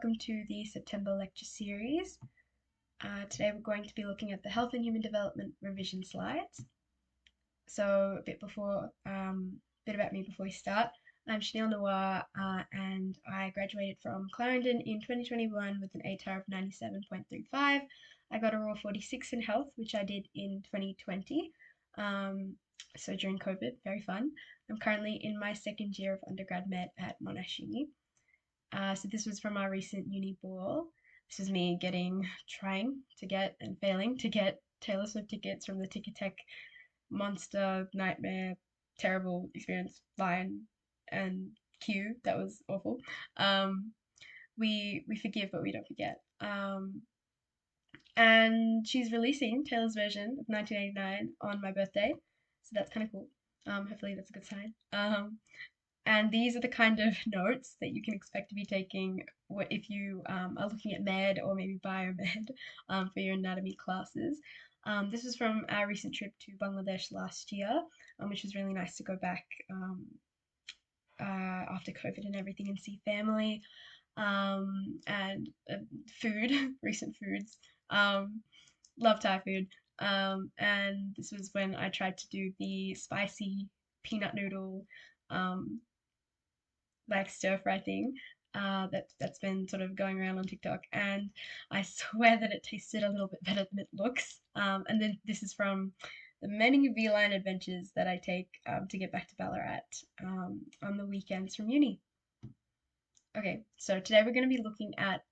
welcome to the September lecture series. Today we're going to be looking at the Health and Human Development revision slides. So a bit about me before we start. I'm Chanel Noir and I graduated from Clarendon in 2021 with an ATAR of 97.35. I got a raw 46 in health, which I did in 2020. So during COVID, very fun. I'm currently in my second year of undergrad med at Monash Uni. So this was from our recent uni ball. This is me trying to get and failing to get Taylor Swift tickets from the Ticketek monster nightmare terrible experience line and queue. That was awful. We forgive but we don't forget. And she's releasing Taylor's version of 1989 on my birthday, so that's kind of cool. Hopefully that's a good sign. And these are the kind of notes that you can expect to be taking if you are looking at med or maybe biomed for your anatomy classes. This was from our recent trip to Bangladesh last year, which was really nice to go back after COVID and everything and see family and food, recent foods. Love Thai food. And this was when I tried to do the spicy peanut noodle like stir fry thing that's been sort of going around on TikTok, and I swear that it tasted a little bit better than it looks. And then this is from the many V-line adventures that I take to get back to Ballarat on the weekends from uni. Okay, so today we're going to be looking at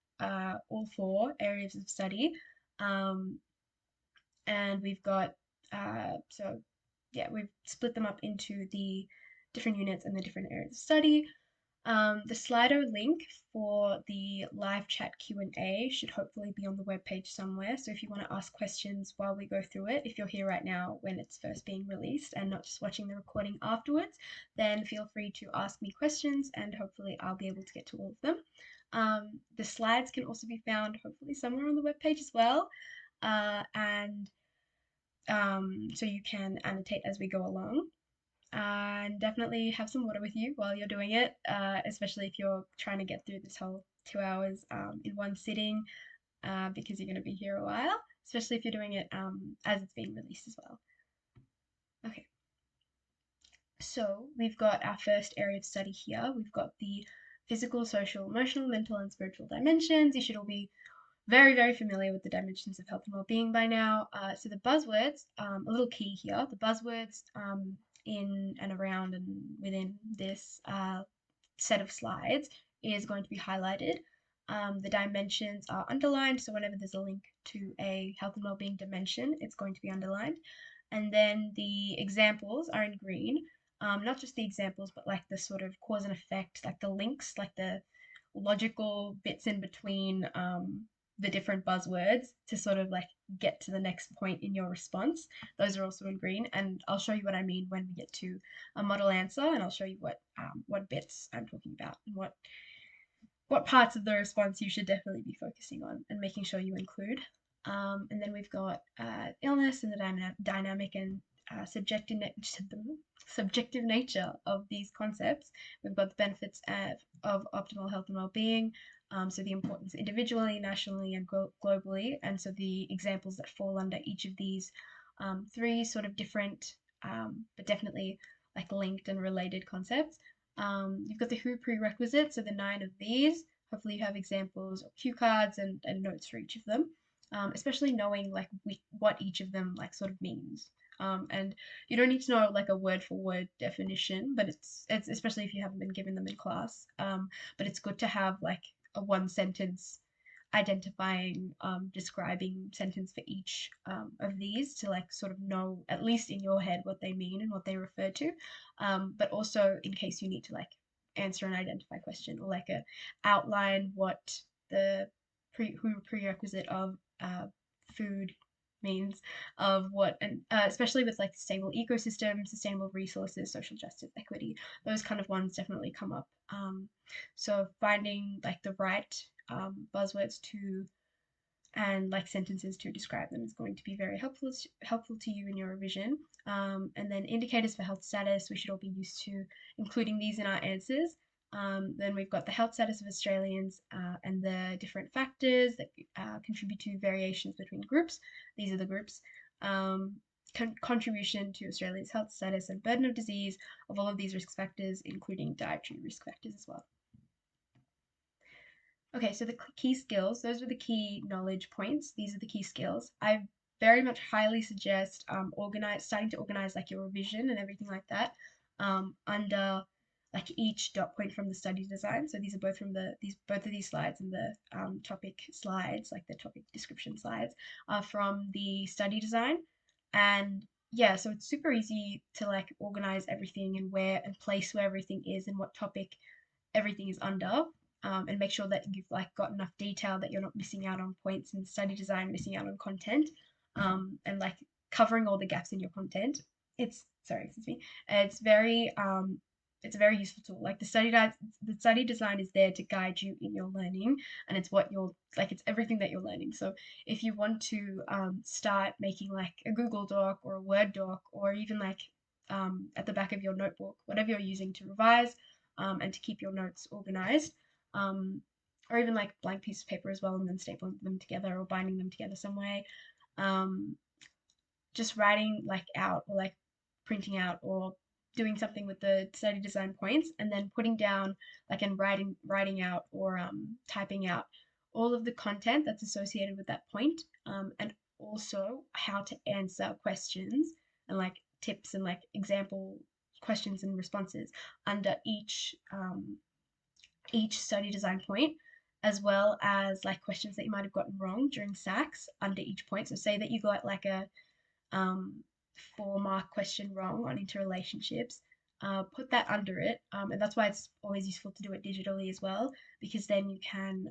all four areas of study, and we've got we've split them up into the different units and the different areas of study. The Slido link for the live chat Q&A should hopefully be on the webpage somewhere. So if you want to ask questions while we go through it, if you're here right now when it's first being released and not just watching the recording afterwards, then feel free to ask me questions and hopefully I'll be able to get to all of them. The slides can also be found hopefully somewhere on the webpage as well. So you can annotate as we go along. And definitely have some water with you while you're doing it, especially if you're trying to get through this whole 2 hours in one sitting, because you're going to be here a while, especially if you're doing it as it's being released as well. Okay, so we've got our first area of study here. We've got the physical, social, emotional, mental, and spiritual dimensions. You should all be very, very familiar with the dimensions of health and well-being by now. So the buzzwords, a little key here, the buzzwords in and around and within this set of slides is going to be highlighted. The dimensions are underlined, so whenever there's a link to a health and well-being dimension, it's going to be underlined. And then the examples are in green, not just the examples, but like the sort of cause and effect, like the links, like the logical bits in between the different buzzwords to sort of like get to the next point in your response. Those are also in green, and I'll show you what I mean when we get to a model answer, and I'll show you what bits I'm talking about and what parts of the response you should definitely be focusing on and making sure you include. And then we've got illness and the dynamic and subjective nature of these concepts. We've got the benefits of optimal health and well-being, so the importance individually, nationally, and globally, and so the examples that fall under each of these three sort of different, but definitely like linked and related concepts. You've got the WHO prerequisites, so the 9 of these. Hopefully you have examples or cue cards and notes for each of them, especially knowing like what each of them like sort of means. And you don't need to know like a word for word definition, but it's especially if you haven't been given them in class. But it's good to have like a one sentence identifying, describing sentence for each of these to like sort of know at least in your head what they mean and what they refer to. But also in case you need to like answer an identify question or like outline what the prerequisite of food means, of what, and especially with like stable ecosystem, sustainable resources, social justice, equity, those kind of ones definitely come up. So finding like the right buzzwords to and like sentences to describe them is going to be very helpful to you in your revision. And then indicators for health status, we should all be used to including these in our answers. Then we've got the health status of Australians and the different factors that contribute to variations between groups. These are the groups. Contribution to Australia's health status and burden of disease of all of these risk factors, including dietary risk factors as well. Okay, so the key skills, those are the key knowledge points. These are the key skills. I very much highly suggest starting to organize like your revision and everything like that under like each dot point from the study design. So these are both from both of these slides and the topic slides, like the topic description slides, are from the study design. And yeah, so it's super easy to like organize everything and place where everything is and what topic everything is under, and make sure that you've like got enough detail that you're not missing out on points in study design, missing out on content, and like covering all the gaps in your content. Excuse me. It's a very useful tool. Like the study design is there to guide you in your learning, and it's everything that you're learning. So if you want to start making like a Google Doc or a Word doc, or even like at the back of your notebook, whatever you're using to revise and to keep your notes organized, um, or even like blank piece of paper as well, and then stapling them together or binding them together some way. Um, just writing like out or like printing out or doing something with the study design points, and then putting down like and writing out or typing out all of the content that's associated with that point, and also how to answer questions and like tips and like example questions and responses under each study design point, as well as like questions that you might have gotten wrong during SACs under each point. So say that you got like a um, 4-mark question wrong on interrelationships, put that under it. And that's why it's always useful to do it digitally as well, because then you can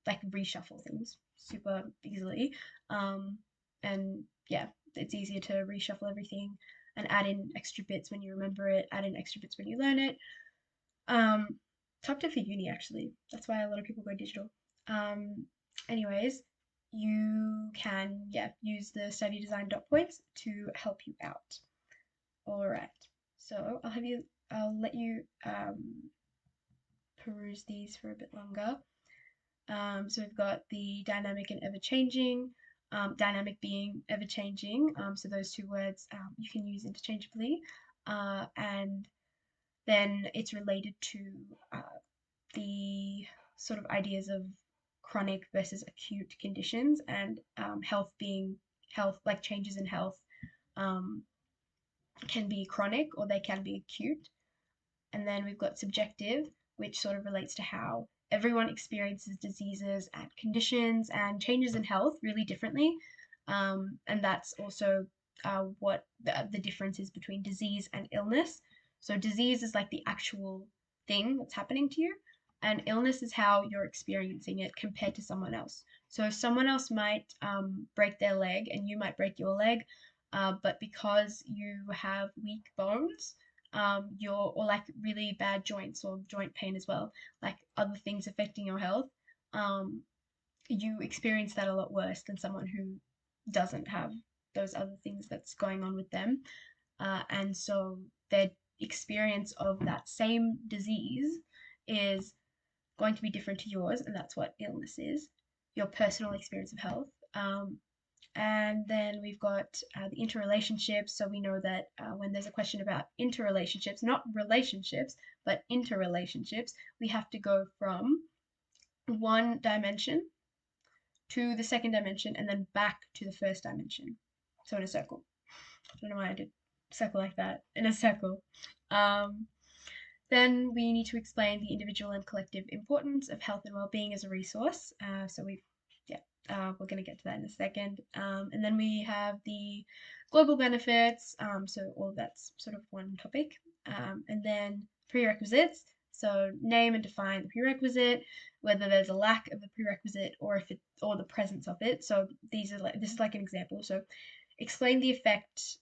like reshuffle things super easily. And yeah, it's easier to reshuffle everything and add in extra bits when you remember it, add in extra bits when you learn it. Um, Top tip for uni, actually. That's why a lot of people go digital. Um, Anyways, you can, yeah, use the study design dot points to help you out. All right. So I'll let you peruse these for a bit longer. So we've got the dynamic and ever changing, dynamic being ever changing. So those two words you can use interchangeably. And then it's related to the sort of ideas of chronic versus acute conditions, and health, like changes in health, um, can be chronic or they can be acute. And then we've got subjective, which sort of relates to how everyone experiences diseases and conditions and changes in health really differently. And that's also what the difference is between disease and illness. So, disease is like the actual thing that's happening to you, and illness is how you're experiencing it compared to someone else. So, someone else might break their leg and you might break your leg, but because you have weak bones, or like really bad joints or joint pain as well, like other things affecting your health, um, you experience that a lot worse than someone who doesn't have those other things that's going on with them. And so their experience of that same disease is going to be different to yours, and that's what illness is, your personal experience of health. And then we've got the interrelationships. So we know that when there's a question about interrelationships, not relationships, but interrelationships, we have to go from one dimension to the second dimension and then back to the first dimension. So in a circle. I don't know why I did circle like that. In a circle. Um, then we need to explain the individual and collective importance of health and well-being as a resource. We're going to get to that in a second. And then we have the global benefits. So all of that's sort of one topic. And then prerequisites. So name and define the prerequisite, whether there's a lack of the prerequisite or the presence of it. So this is like an example. So explain the effect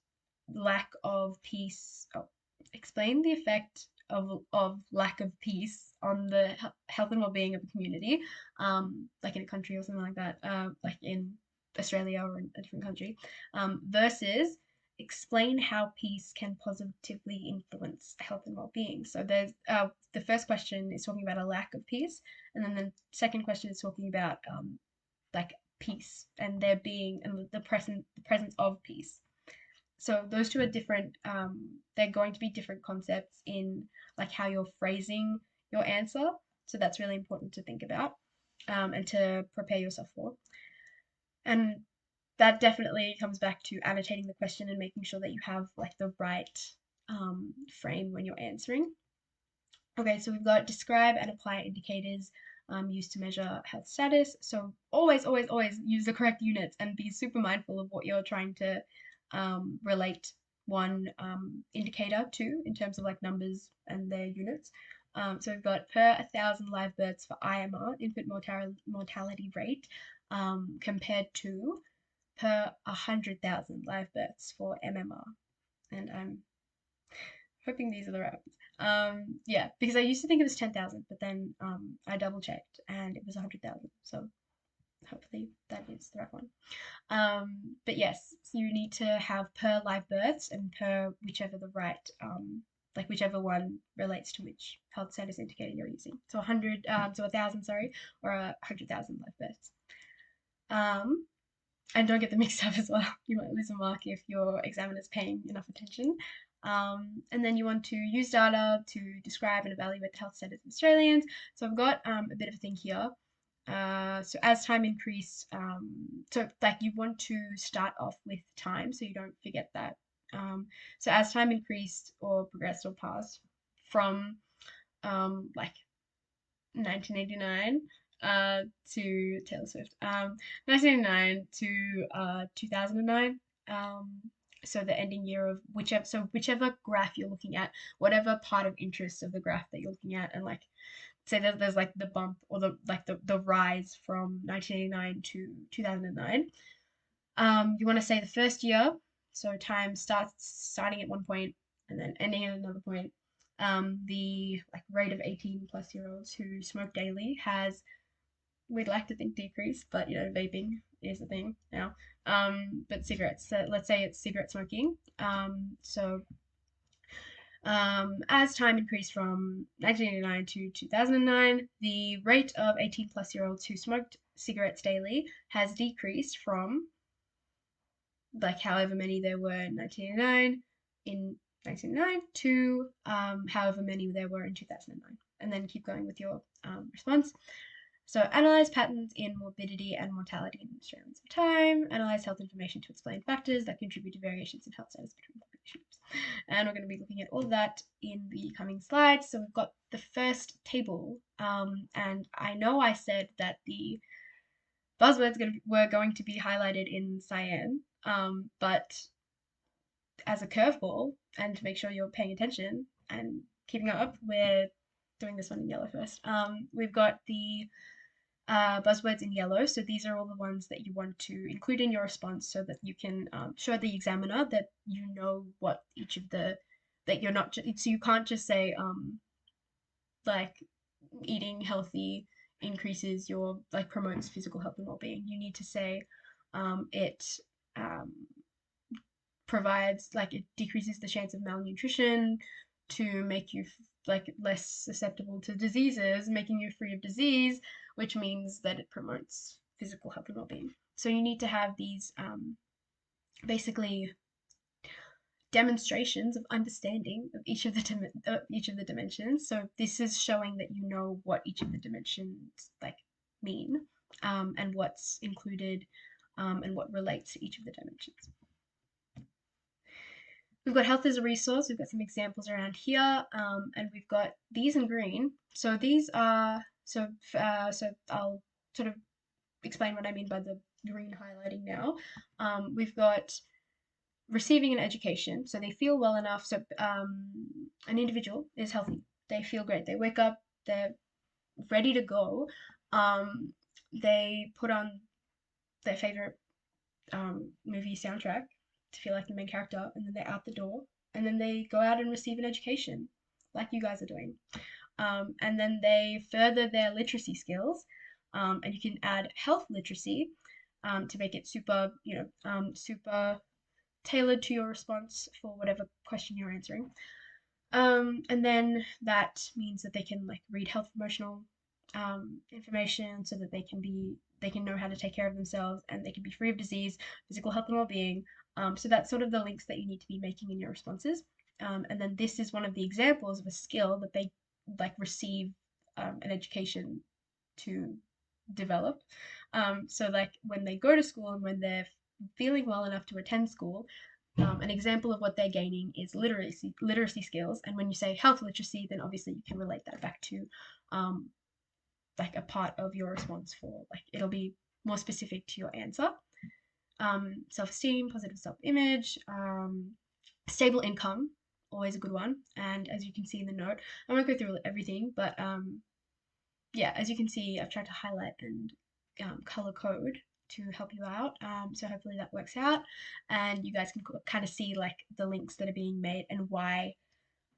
lack of peace. Oh, explain the effect of lack of peace on the health and well-being of the community, like in a country or something like that, like in Australia or in a different country, versus explain how peace can positively influence health and well-being. So there's the first question is talking about a lack of peace, and then the second question is talking about like peace and there being and the presence of peace. So those two are different. They're going to be different concepts in like how you're phrasing your answer. So that's really important to think about and to prepare yourself for. And that definitely comes back to annotating the question and making sure that you have like the right frame when you're answering. Okay, so we've got describe and apply indicators used to measure health status. So always, always, always use the correct units and be super mindful of what you're trying to relate one indicator to in terms of like numbers and their units. So we've got per 1,000 live births for IMR, infant mortality rate, compared to per 100,000 live births for MMR. And I'm hoping these are the right ones. Yeah, because I used to think it was 10,000, but then I double checked and it was 100,000. So hopefully that is the right one. But yes, so you need to have per live births and per whichever the right, like whichever one relates to which health status indicator you're using. So 1,000, sorry, or 100,000 live births. And don't get them mixed up as well. You might lose a mark if your examiner's paying enough attention. And then you want to use data to describe and evaluate the health status of Australians. So I've got a bit of a thing here. So as time increased, so like you want to start off with time so you don't forget that. So as time increased or progressed or passed from like 1989 to Taylor Swift, 1989 to 2009. So the ending year of whichever graph you're looking at, whatever part of interest of the graph that you're looking at, and like say there's like the bump or the rise from 1989 to 2009. You want to say the first year, so time starting at one point and then ending at another point. The like rate of 18+ year olds who smoke daily has, we'd like to think, decreased, but you know vaping is a thing now. But cigarettes, so let's say it's cigarette smoking. As time increased from 1989 to 2009, the rate of 18+ year olds who smoked cigarettes daily has decreased from like however many there were in 1999 to however many there were in 2009. And then keep going with your response. So analyze patterns in morbidity and mortality in Australians of time. Analyze health information to explain factors that contribute to variations in health status between population groups. And we're going to be looking at all of that in the coming slides. So we've got the first table. And I know I said that the buzzwords were going to be highlighted in cyan, but as a curveball and to make sure you're paying attention and keeping up, we're doing this one in yellow first. We've got the buzzwords in yellow. So these are all the ones that you want to include in your response so that you can show the examiner that you know what each of the, that you're not, so you can't just say like eating healthy increases your, like promotes physical health and well-being. You need to say it provides, like it decreases the chance of malnutrition to make you like less susceptible to diseases, making you free of disease, which means that it promotes physical health and well-being. So you need to have these basically demonstrations of understanding of each of the dimensions. So this is showing that you know what each of the dimensions like mean, and what's included, and what relates to each of the dimensions. We've got health as a resource. We've got some examples around here, and we've got these in green. So these are, so I'll sort of explain what I mean by the green highlighting now. We've got receiving an education. So they feel well enough. So an individual is healthy. They feel great. They wake up, they're ready to go. They put on their favorite movie soundtrack to feel like the main character, and then they're out the door, and then they go out and receive an education, like you guys are doing. And then they further their literacy skills, and you can add health literacy to make it super, super tailored to your response for whatever question you're answering. And then that means that they can like read health promotional information so that they can know how to take care of themselves and they can be free of disease, physical health and well-being. So that's sort of the links that you need to be making in your responses. And then this is one of the examples of a skill that they like receive an education to develop. So like when they go to school and when they're feeling well enough to attend school, an example of what they're gaining is literacy skills. And when you say health literacy, then obviously you can relate that back to um, like a part of your response for like it'll be more specific to your answer. Self-esteem, positive self-image, stable income, always a good one. And as you can see in the note, I won't go through everything, but yeah, as you can see, I've tried to highlight and color code to help you out. So hopefully that works out, and you guys can kind of see like the links that are being made and why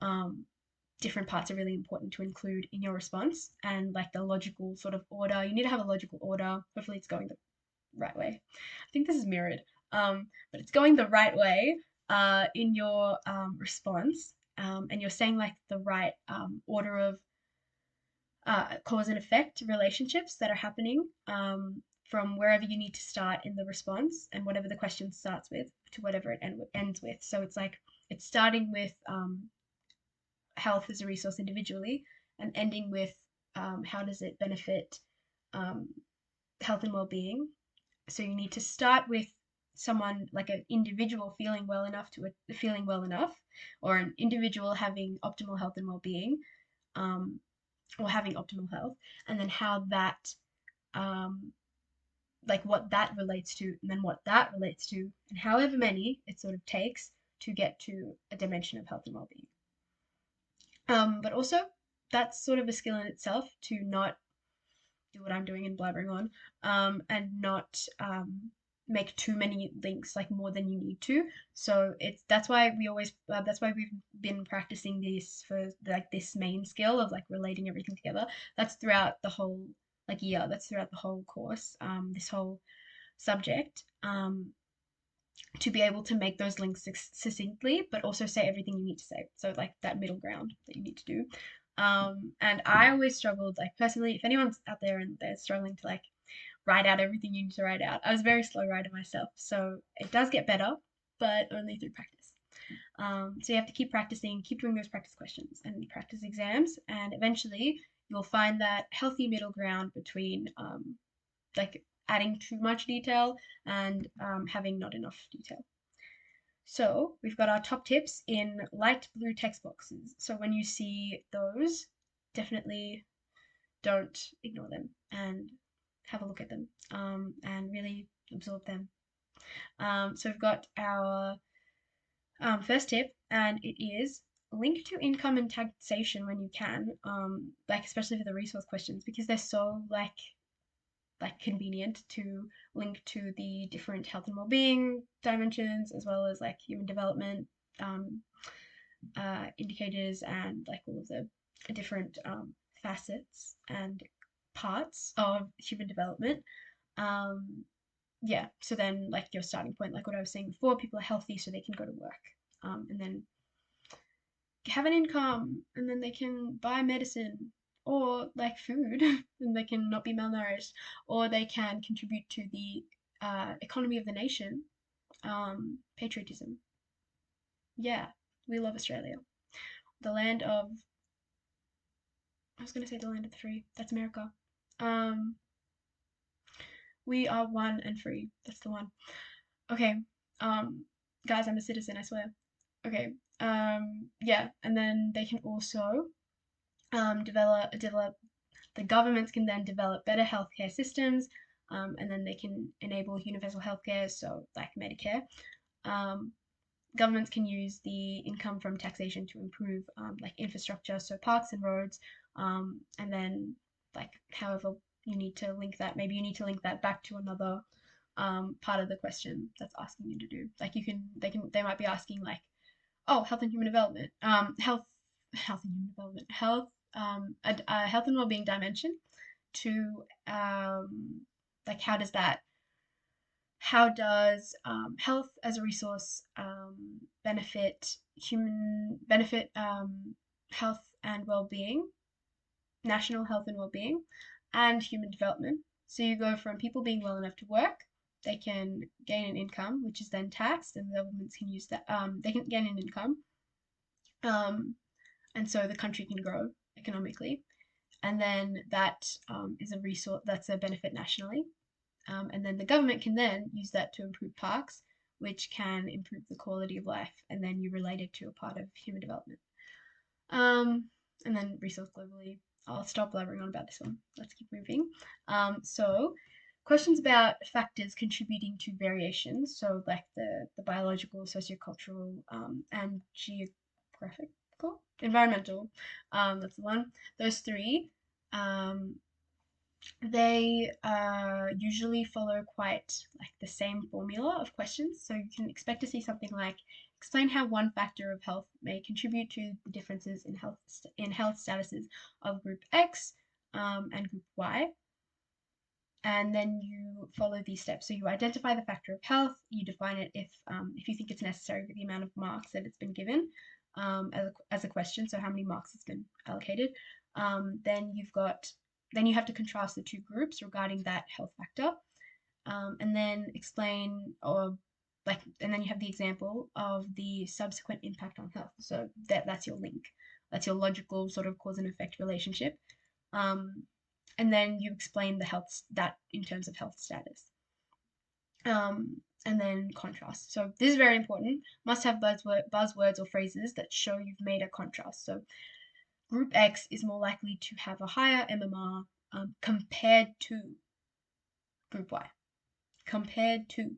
um, different parts are really important to include in your response, and like the logical sort of order. You need to have a logical order. Hopefully it's going the right way. I think this is mirrored, but it's going the right way in your response, and you're saying like the right order of cause and effect relationships that are happening from wherever you need to start in the response and whatever the question starts with to whatever it ends with. So it's like it's starting with health as a resource individually and ending with how does it benefit um, health and well-being. So you need to start with someone like an individual feeling well enough feeling well enough, or an individual having optimal health and well-being, um, or having optimal health, and then how that um, like what that relates to, and then what that relates to, and however many it sort of takes to get to a dimension of health and well-being. But also, that's sort of a skill in itself to not do what I'm doing and blabbering on, and not make too many links, like more than you need to. So that's why that's why we've been practicing this for like this main skill of like relating everything together. That's throughout the whole like year. That's throughout the whole course. This whole subject. To be able to make those links succinctly, but also say everything you need to say. So like that middle ground that you need to do. And I always struggled, like personally, if anyone's out there and they're struggling to like write out everything you need to write out, I was a very slow writer myself. So it does get better, but only through practice. So you have to keep practicing, keep doing those practice questions and practice exams, and eventually you'll find that healthy middle ground between like adding too much detail and having not enough detail. So we've got our top tips in light blue text boxes. So when you see those, definitely don't ignore them and have a look at them, and really absorb them. So we've got our first tip, and it is link to income and taxation when you can, like especially for the resource questions because they're so like convenient to link to the different health and well-being dimensions as well as like human development um, indicators and like all of the different facets and parts of human development. Um, yeah, so then like your starting point, like what I was saying before, people are healthy so they can go to work, and then have an income, and then they can buy medicine or like food and they can not be malnourished, or they can contribute to the economy of the nation. Patriotism. Yeah, we love Australia. The land of, I was going to say the land of the free. That's America. Um, we are one and free. That's the one. Okay. Um, guys, I'm a citizen, I swear. Okay. Yeah, and then they can also develop the governments can then develop better healthcare systems, and then they can enable universal healthcare, so like Medicare. Um, Governments can use the income from taxation to improve like infrastructure, so parks and roads, and then like however you need to link that. Maybe you need to link that back to another part of the question that's asking you to do. Like they might be asking like, oh, health and human development, health and human development, a health and well-being dimension to like how does that How does health as a resource benefit health and well-being, national health and well-being, and human development? So you go from people being well enough to work, they can gain an income, which is then taxed, and the governments can use that. They can gain an income, um, and so the country can grow economically, and then that is a resource that's a benefit nationally. And then the government can then use that to improve parks, which can improve the quality of life, and then you relate it to a part of human development. Um, and then resource globally. I'll stop blabbering on about this one. Let's keep moving. So questions about factors contributing to variations, so like the biological, sociocultural, and geographical, environmental, that's the one. Those three, um, they usually follow quite like the same formula of questions. So you can expect to see something like explain how one factor of health may contribute to the differences in health statuses of group X and group Y. And then you follow these steps. So you identify the factor of health, you define it if you think it's necessary for the amount of marks that it's been given as a question, so how many marks it's been allocated. Then then you have to contrast the two groups regarding that health factor, and then explain and then you have the example of the subsequent impact on health. So that's your link, that's your logical sort of cause and effect relationship. Um, and then you explain the health that in terms of health status. And then contrast. So this is very important. Must have buzzwords or phrases that show you've made a contrast. So group X is more likely to have a higher MMR compared to group Y. Compared to.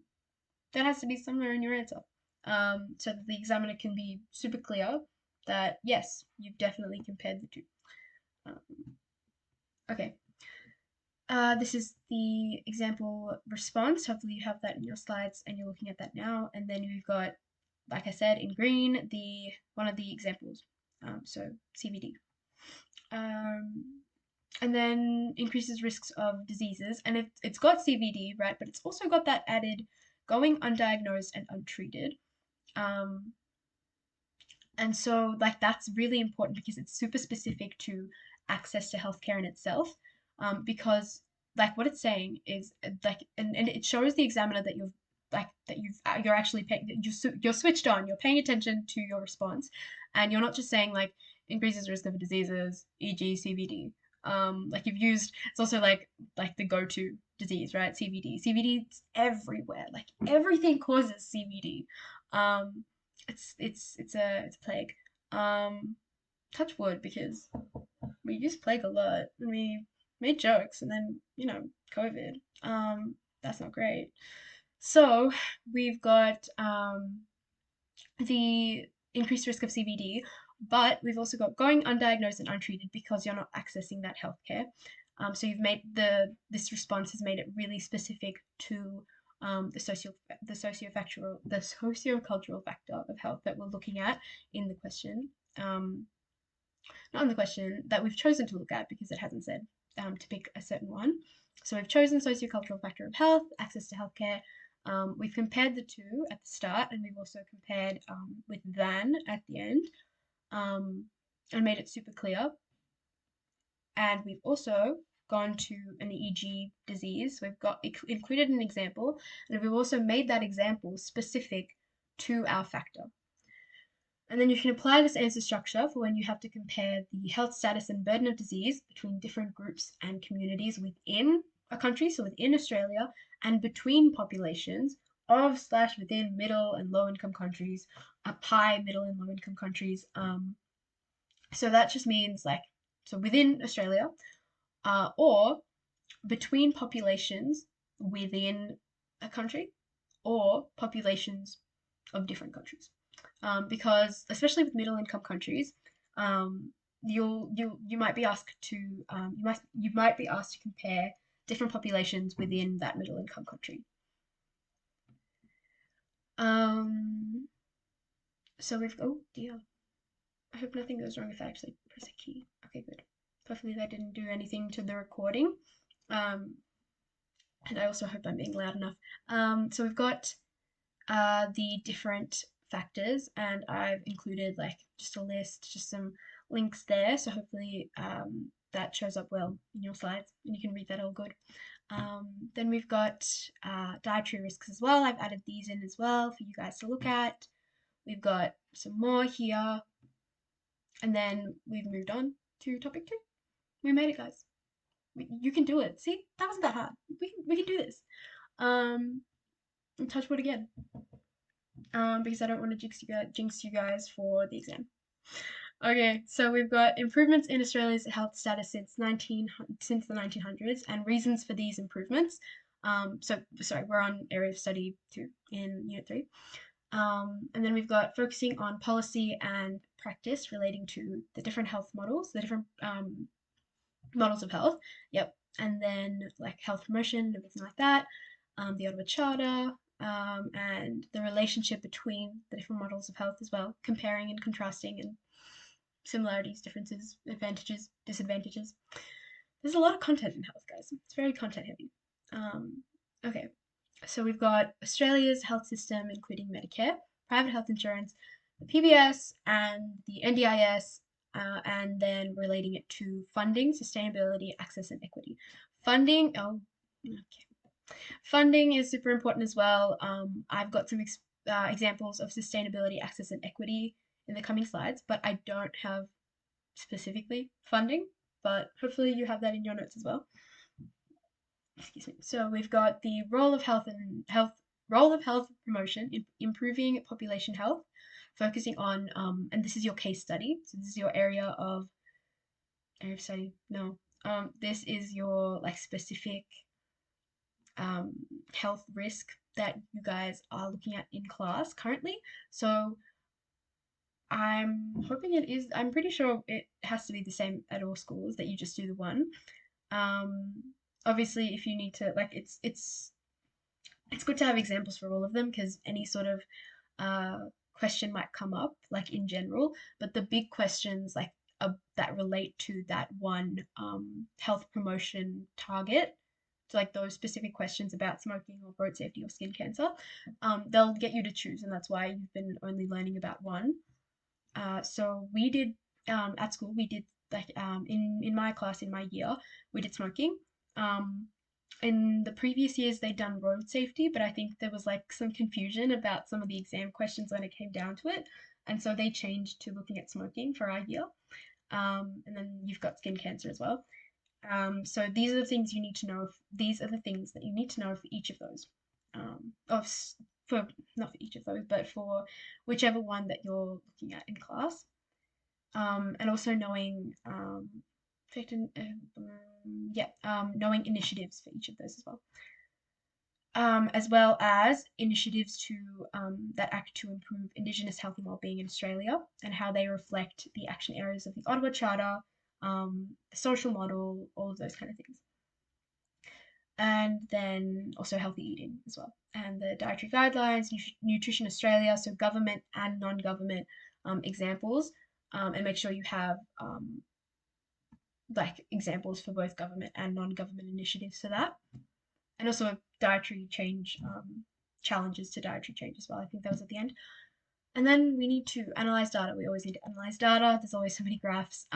That has to be somewhere in your answer. So that the examiner can be super clear that yes, you've definitely compared the two. Um, okay. This is the example response. Hopefully you have that in your slides and you're looking at that now. And then we've got, like I said, in green, one of the examples. So CVD. And then increases risks of diseases. And it's got CVD, right? But it's also got that added going undiagnosed and untreated. And so like that's really important because it's super specific to access to healthcare in itself. Because like what it's saying is and it shows the examiner that you're actually paying, you're switched on, you're paying attention to your response, and you're not just saying like increases risk of diseases, e.g. CVD. Like you've used, it's also like the go-to disease, right? CVD. CVD is everywhere. Like everything causes CVD. Um, it's a plague. Um, touch wood because we use plague a lot and we made jokes and then COVID. That's not great. So we've got the increased risk of CVD, but we've also got going undiagnosed and untreated because you're not accessing that healthcare. So you've made this response has made it really specific to the sociocultural factor of health that we're looking at in the question. Not in the question that we've chosen to look at because it hasn't said to pick a certain one. So we've chosen sociocultural factor of health, access to healthcare. We've compared the two at the start, and we've also compared with than at the end, and made it super clear. And we've also gone to an EG disease. We've got included an example, and we've also made that example specific to our factor. And then you can apply this answer structure for when you have to compare the health status and burden of disease between different groups and communities within a country, so within Australia, and between populations of/within middle and low income countries, high, middle, and low income countries. So that just means so within Australia, or between populations within a country, or populations of different countries. Because especially with middle income countries, you might be asked to you might be asked to compare different populations within that middle income country. So we've oh dear. I hope nothing goes wrong if I actually press a key. Okay, good. Hopefully that didn't do anything to the recording. And I also hope I'm being loud enough. So we've got the different factors, and I've included like just a list, just some links there. So hopefully that shows up well in your slides and you can read that all good. Then we've got dietary risks as well. I've added these in as well for you guys to look at. We've got some more here. And then we've moved on to topic 2. We made it, guys. You can do it. See, that wasn't that hard. We can do this. And touch wood again. Because I don't want to jinx you guys for the exam. Okay, so we've got improvements in Australia's health status since the 1900s and reasons for these improvements. So sorry, we're on area of study 2 in unit 3. And then we've got focusing on policy and practice relating to the different health models, the different models of health. Yep. And then like health promotion and everything like that. The Ottawa Charter, and the relationship between the different models of health as well, comparing and contrasting and similarities, differences, advantages, disadvantages. There's a lot of content in health, guys. It's very content heavy. Okay, so we've got Australia's health system, including Medicare, private health insurance, the PBS, and the NDIS, and then relating it to funding, sustainability, access, and equity. Funding, oh, okay. Funding is super important as well. I've got some examples of sustainability, access, and equity in the coming slides, but I don't have specifically funding, but hopefully you have that in your notes as well. Excuse me. So we've got the role of health promotion, improving population health, focusing on, and this is your case study. So this is your area of study. No, this is your like specific health risk that you guys are looking at in class currently. So I'm hoping it is, I'm pretty sure it has to be the same at all schools, that you just do the one. Obviously, if you need to, like, it's good to have examples for all of them because any sort of question might come up, like in general, but the big questions, like, that relate to that one health promotion target, so like those specific questions about smoking or road safety or skin cancer, they'll get you to choose, and that's why you've been only learning about one. So we did, at school, we did like in my class in my year, we did smoking. Um, in the previous years, they'd done road safety, but I think there was like some confusion about some of the exam questions when it came down to it. And so they changed to looking at smoking for our year. And then you've got skin cancer as well. So these are the things you need to know. These are the things that you need to know for each of those. Of for Not for each of those, but for whichever one that you're looking at in class. And also knowing knowing initiatives for each of those as well. As well as initiatives that act to improve Indigenous health and wellbeing in Australia and how they reflect the action areas of the Ottawa Charter, the social model, all of those kind of things. And then also healthy eating as well. And the dietary guidelines, Nutrition Australia, so government and non-government examples, and make sure you have like examples for both government and non-government initiatives for that. And also dietary change, challenges to dietary change as well. I think that was at the end. And then we need to analyze data. We always need to analyze data. There's always so many graphs.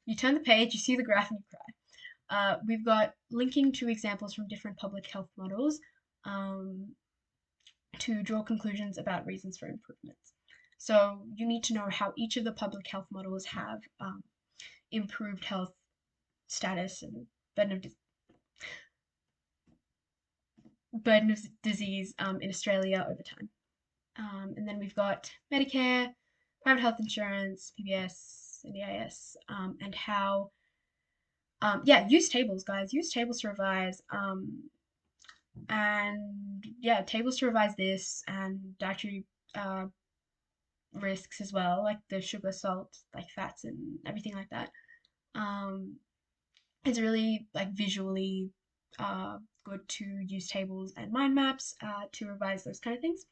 You turn the page, you see the graph, and you cry. We've got linking to examples from different public health models to draw conclusions about reasons for improvements. So you need to know how each of the public health models have improved health status and burden of disease in Australia over time. And then we've got Medicare, private health insurance, PBS, NDIS, and how, use tables, guys. Use tables to revise. And yeah, tables to revise this and dietary risks as well, like the sugar, salt, like fats and everything like that. It's really like visually good to use tables and mind maps to revise those kind of things.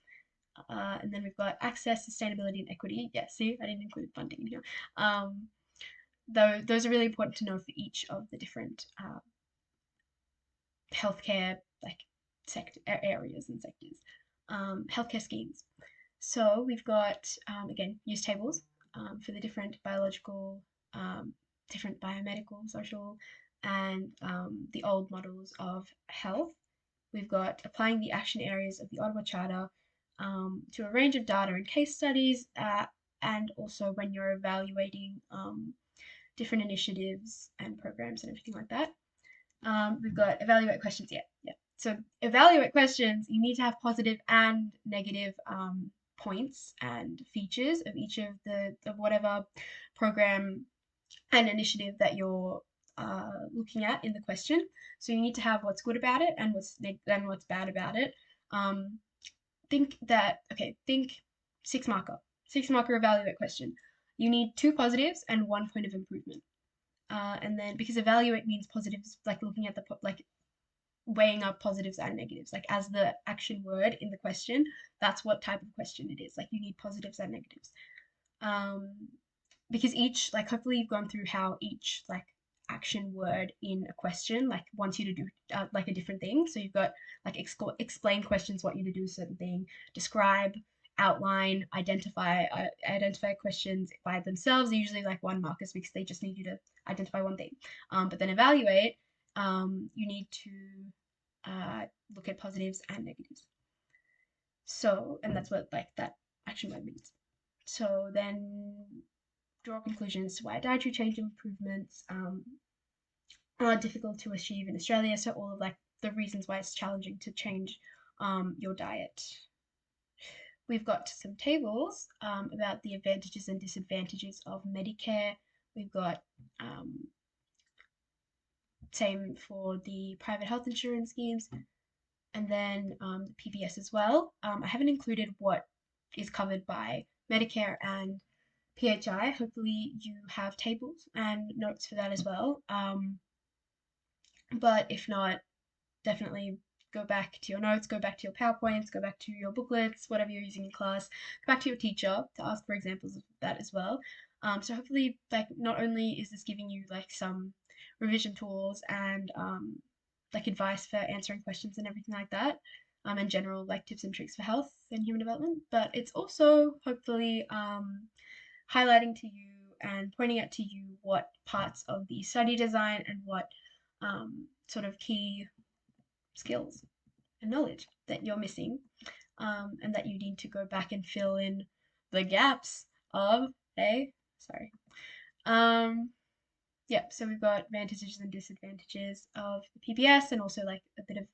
And then we've got access, sustainability, and equity. Yeah, see, I didn't include funding in here. Though those are really important to know for each of the different healthcare like sector areas and sectors, healthcare schemes. So we've got again use tables for the different biological, um, different biomedical, social, and the old models of health. We've got applying the action areas of the Ottawa Charter to a range of data and case studies, and also when you're evaluating different initiatives and programs and everything like that. We've got evaluate questions. Yeah, yeah. So evaluate questions. You need to have positive and negative points and features of each of the of whatever program and initiative that you're looking at in the question. So you need to have what's good about it and what's bad about it. Um, think 6 marker evaluate question. You need 2 positives and 1 point of improvement. And then because evaluate means positives, like looking at the like weighing up positives and negatives, like as the action word in the question, that's what type of question it is. Like you need positives and negatives. Um, because each, like hopefully you've gone through how each like action word in a question like wants you to do like a different thing. So you've got like explain questions want you to do a certain thing, describe, outline, identify questions by themselves are usually like 1 markers because they just need you to identify one thing. But then evaluate, you need to look at positives and negatives. So, and that's what like that action word means. So then draw conclusions to why dietary change improvements are difficult to achieve in Australia. So all of like the reasons why it's challenging to change your diet. We've got some tables about the advantages and disadvantages of Medicare. We've got same for the private health insurance schemes, and then the PBS as well. I haven't included what is covered by Medicare and PHI. Hopefully you have tables and notes for that as well. But if not, definitely go back to your notes, go back to your PowerPoints, go back to your booklets, whatever you're using in class, go back to your teacher to ask for examples of that as well. So hopefully, like, not only is this giving you like some revision tools and like advice for answering questions and everything like that, and general like tips and tricks for health and human development, but it's also hopefully highlighting to you and pointing out to you what parts of the study design and what sort of key skills and knowledge that you're missing, and that you need to go back and fill in the gaps of sorry. Yeah, so we've got advantages and disadvantages of the PBS and also like a bit of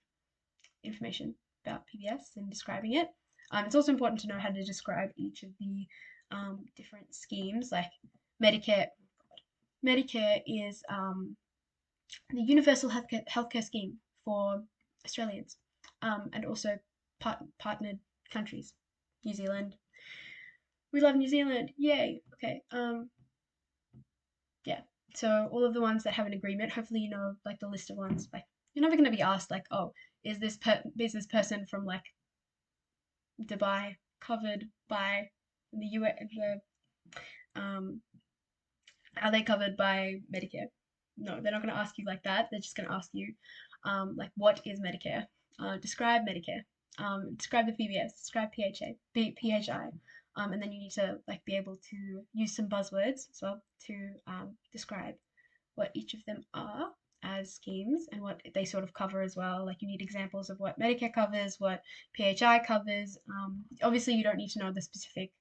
information about PBS and describing it. It's also important to know how to describe each of the different schemes. Like Medicare, Medicare is the universal healthcare scheme for Australians, and also partnered countries. New Zealand. We love New Zealand. Yay. Okay. Yeah. So all of the ones that have an agreement, hopefully you know like the list of ones. Like you're never gonna be asked like, oh, is this person from like Dubai covered by the US um are they covered by Medicare? No, they're not going to ask you like that. They're just going to ask you, like, what is Medicare? Describe Medicare. Describe the PBS. Describe PHI. And then you need to like be able to use some buzzwords as well to describe what each of them are as schemes and what they sort of cover as well. Like you need examples of what Medicare covers, what PHI covers. Obviously, you don't need to know the specific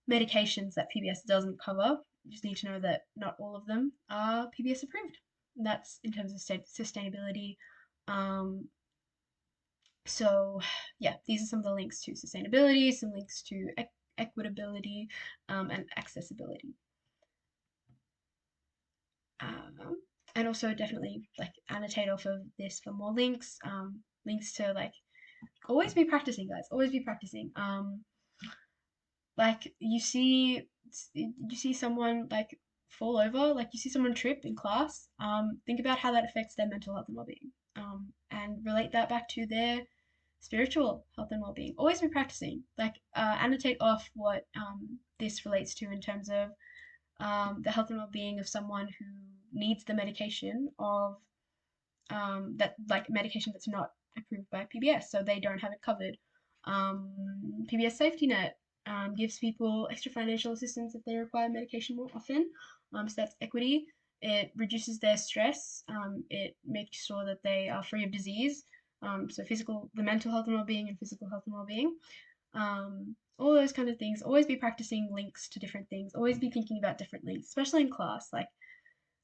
medications that PBS doesn't cover. You just need to know that not all of them are PBS approved. And that's in terms of sustainability. Um, so, yeah, these are some of the links to sustainability, some links to equitability, and accessibility. And also definitely like annotate off of this for more links. Links to like always be practicing, guys. Always be practicing. Like you see someone like fall over, like you see someone trip in class, think about how that affects their mental health and well-being, and relate that back to their spiritual health and well-being. Always be practicing, like annotate off what this relates to in terms of the health and well-being of someone who needs the medication of that like medication that's not approved by PBS, so they don't have it covered. PBS safety net gives people extra financial assistance if they require medication more often. So that's equity. It reduces their stress. It makes sure that they are free of disease. So the mental health and well-being, and physical health and well-being. All those kind of things. Always be practicing links to different things. Always be thinking about different links, especially in class. Like,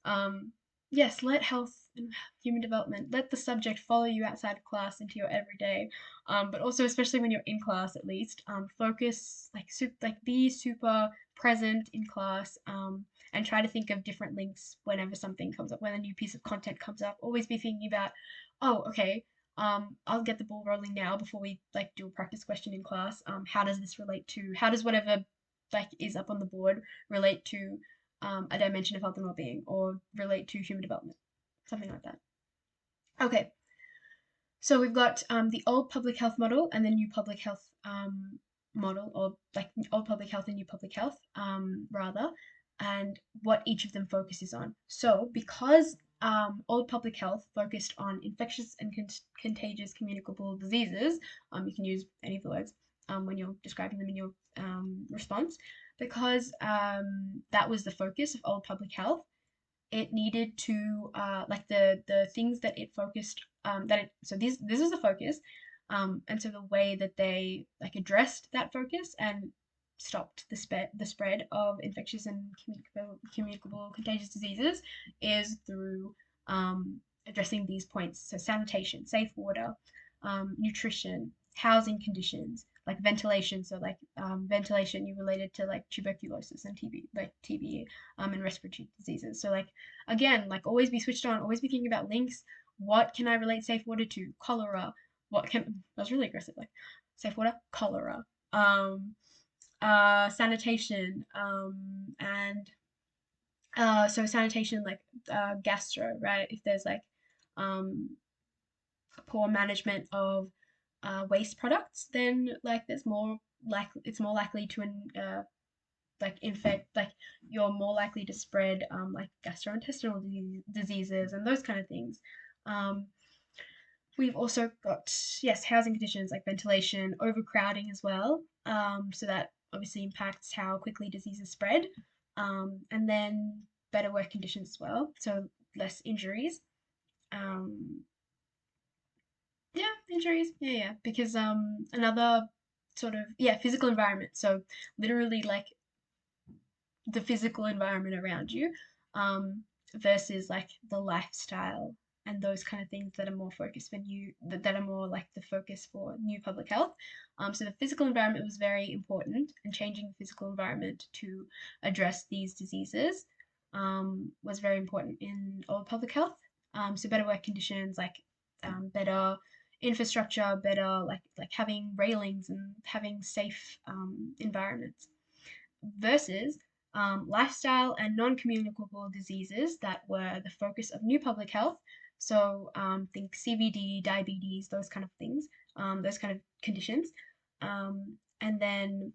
um, yes, let health and human development, let the subject follow you outside of class into your everyday. But also, especially when you're in class, at least, focus, be super present in class, and try to think of different links whenever something comes up, when a new piece of content comes up. Always be thinking about, oh, okay, I'll get the ball rolling now before we like do a practice question in class. How does whatever like is up on the board relate to a dimension of health and well-being, or relate to human development, something like that. Okay, so we've got the old public health model and the new public health model, or like old public health and new public health, rather, and what each of them focuses on. So because old public health focused on infectious and contagious communicable diseases, you can use any of the words when you're describing them in your response, because that was the focus of old public health. It needed to like the things that it focused so this is the focus, and so the way that they like addressed that focus and stopped the spread of infectious and communicable contagious diseases is through addressing these points. So sanitation, safe water, nutrition, housing conditions, like ventilation. So like ventilation, you related to like tuberculosis and TB, and respiratory diseases. So like again, like always be switched on, always be thinking about links. What can I relate safe water to? Cholera. That's really aggressive. Like safe water, cholera. Sanitation, and so sanitation, like gastro, right? If there's like um, poor management of waste products, then like it's more likely to like infect, like you're more likely to spread like gastrointestinal diseases and those kind of things. Um, we've also got, yes, housing conditions like ventilation, overcrowding as well. So that obviously impacts how quickly diseases spread. And then better work conditions as well, so less injuries. Um, yeah, injuries. Yeah, because another sort of, yeah, physical environment. So literally like the physical environment around you, um, versus like the lifestyle and those kind of things that are more focused for that are more like the focus for new public health. So the physical environment was very important, and changing the physical environment to address these diseases was very important in old public health. So better work conditions, like better infrastructure, better like having railings and having safe environments, versus lifestyle and non-communicable diseases that were the focus of new public health. So think CVD, diabetes, those kind of things, those kind of conditions. And then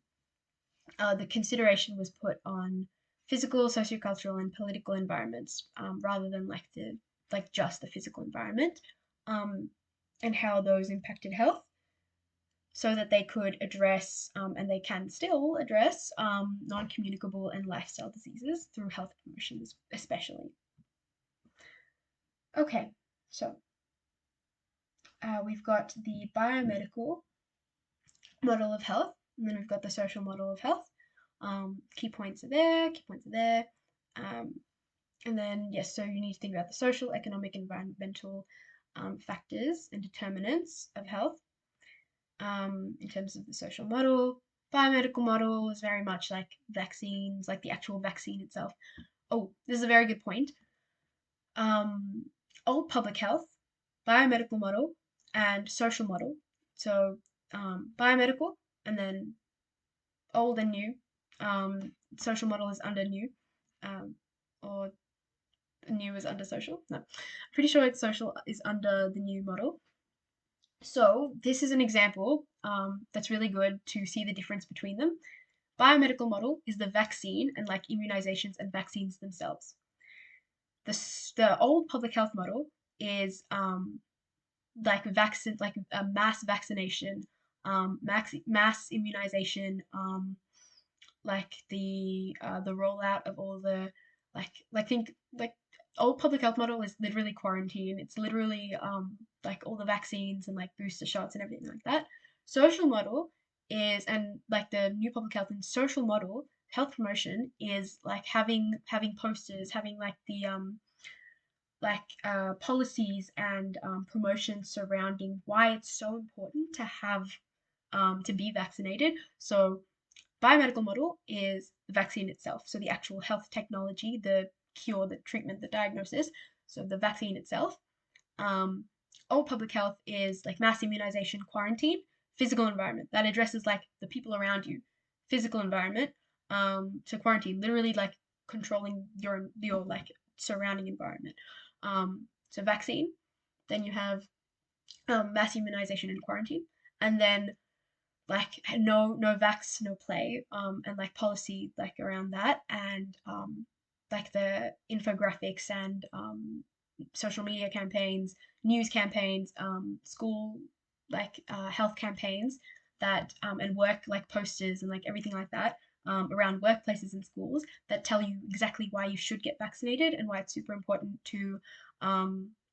the consideration was put on physical, sociocultural, and political environments, rather than like just the physical environment, um, and how those impacted health, so that they could address, and they can still address, non-communicable and lifestyle diseases through health promotions, especially. Okay, so we've got the biomedical model of health, and then we've got the social model of health. Key points are there, key points are there. And then, yes, so you need to think about the social, economic, environmental factors and determinants of health. In terms of the social model. Biomedical model is very much like vaccines, like the actual vaccine itself. Oh, this is a very good point. Um, Old public health, biomedical model, and social model. So biomedical, and then old and new. Social model is under new, or new is under social. No, I'm pretty sure it's social is under the new model. So this is an example that's really good to see the difference between them. Biomedical model is the vaccine and like immunizations and vaccines themselves. The old public health model is like a mass vaccination, mass immunization, like the rollout of all the think like old public health model is literally quarantine. It's literally like all the vaccines and like booster shots and everything like that. Social model is, and like the new public health and social model health promotion is like having posters, having like the policies and promotions surrounding why it's so important to have to be vaccinated. So biomedical model is the vaccine itself, so the actual health technology, the cure, the treatment, the diagnosis, so the vaccine itself. Um, Old public health is like mass immunization, quarantine, physical environment that addresses like the people around you, physical environment. To quarantine, literally like controlling your like surrounding environment. So vaccine. Then you have mass immunization and quarantine, and then like no vax no play, and like policy like around that, and like the infographics and social media campaigns, news campaigns, school health campaigns that and work like posters and like everything like that, around workplaces and schools that tell you exactly why you should get vaccinated and why it's super important to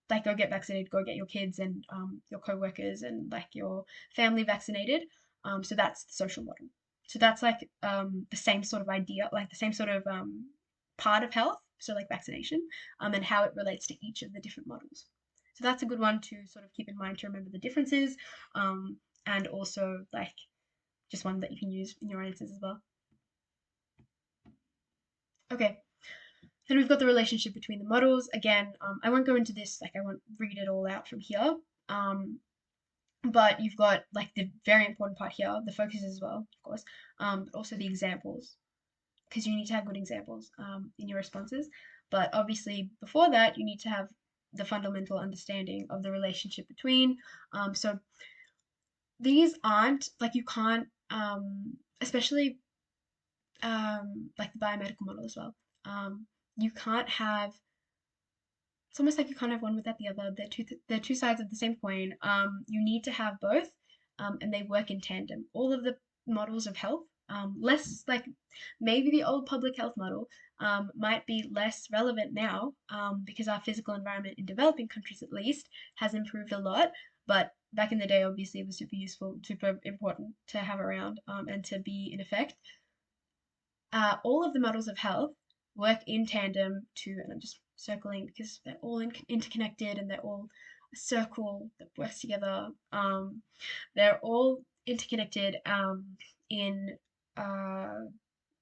like go get vaccinated, go get your kids and your co-workers and like your family vaccinated. So that's the social model. So that's like the same sort of idea, like the same sort of part of health, so like vaccination, and how it relates to each of the different models. So that's a good one to sort of keep in mind to remember the differences, and also like just one that you can use in your answers as well. Okay, then we've got the relationship between the models. Again, I won't go into this, like I won't read it all out from here. But you've got like the very important part here, the focus as well, of course, but also the examples, because you need to have good examples in your responses. But obviously, before that, you need to have the fundamental understanding of the relationship between. So these aren't like you can't, especially like the biomedical model as well. You can't have it's almost like you can't have one without the other. They're two sides of the same coin. You need to have both, and they work in tandem. All of the models of health, less like maybe the old public health model, might be less relevant now, because our physical environment in developing countries at least has improved a lot. But back in the day, obviously, it was super useful, super important to have around, and to be in effect. All of the models of health work in tandem to, and I'm just circling because they're all interconnected and they're all a circle that works together. They're all interconnected, in uh,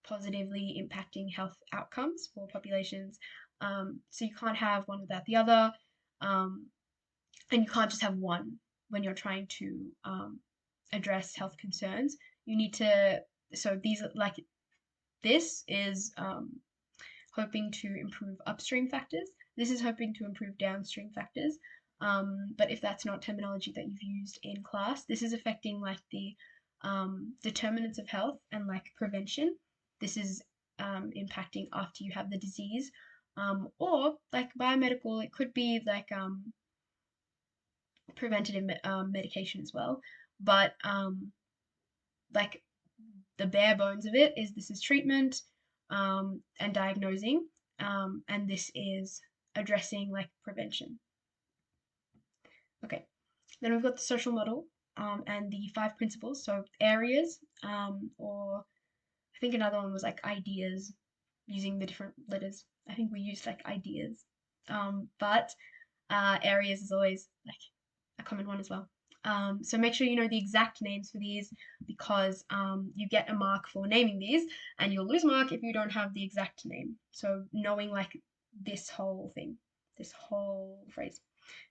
positively impacting health outcomes for populations. So you can't have one without the other, um, and you can't just have one when you're trying to address health concerns. You need to, so these like this is hoping to improve upstream factors. This is hoping to improve downstream factors. But if that's not terminology that you've used in class, this is affecting like the determinants of health and like prevention. This is impacting after you have the disease. Or like biomedical, it could be like preventative medication as well. But like the bare bones of it is this is treatment, and diagnosing, and this is addressing like prevention. Okay, then we've got the social model, and the five principles. So areas, or I think another one was like ideas, using the different letters. I think we used like ideas, but areas is always like a common one as well. So make sure you know the exact names for these, because you get a mark for naming these, and you'll lose a mark if you don't have the exact name. So knowing like this whole thing, this whole phrase,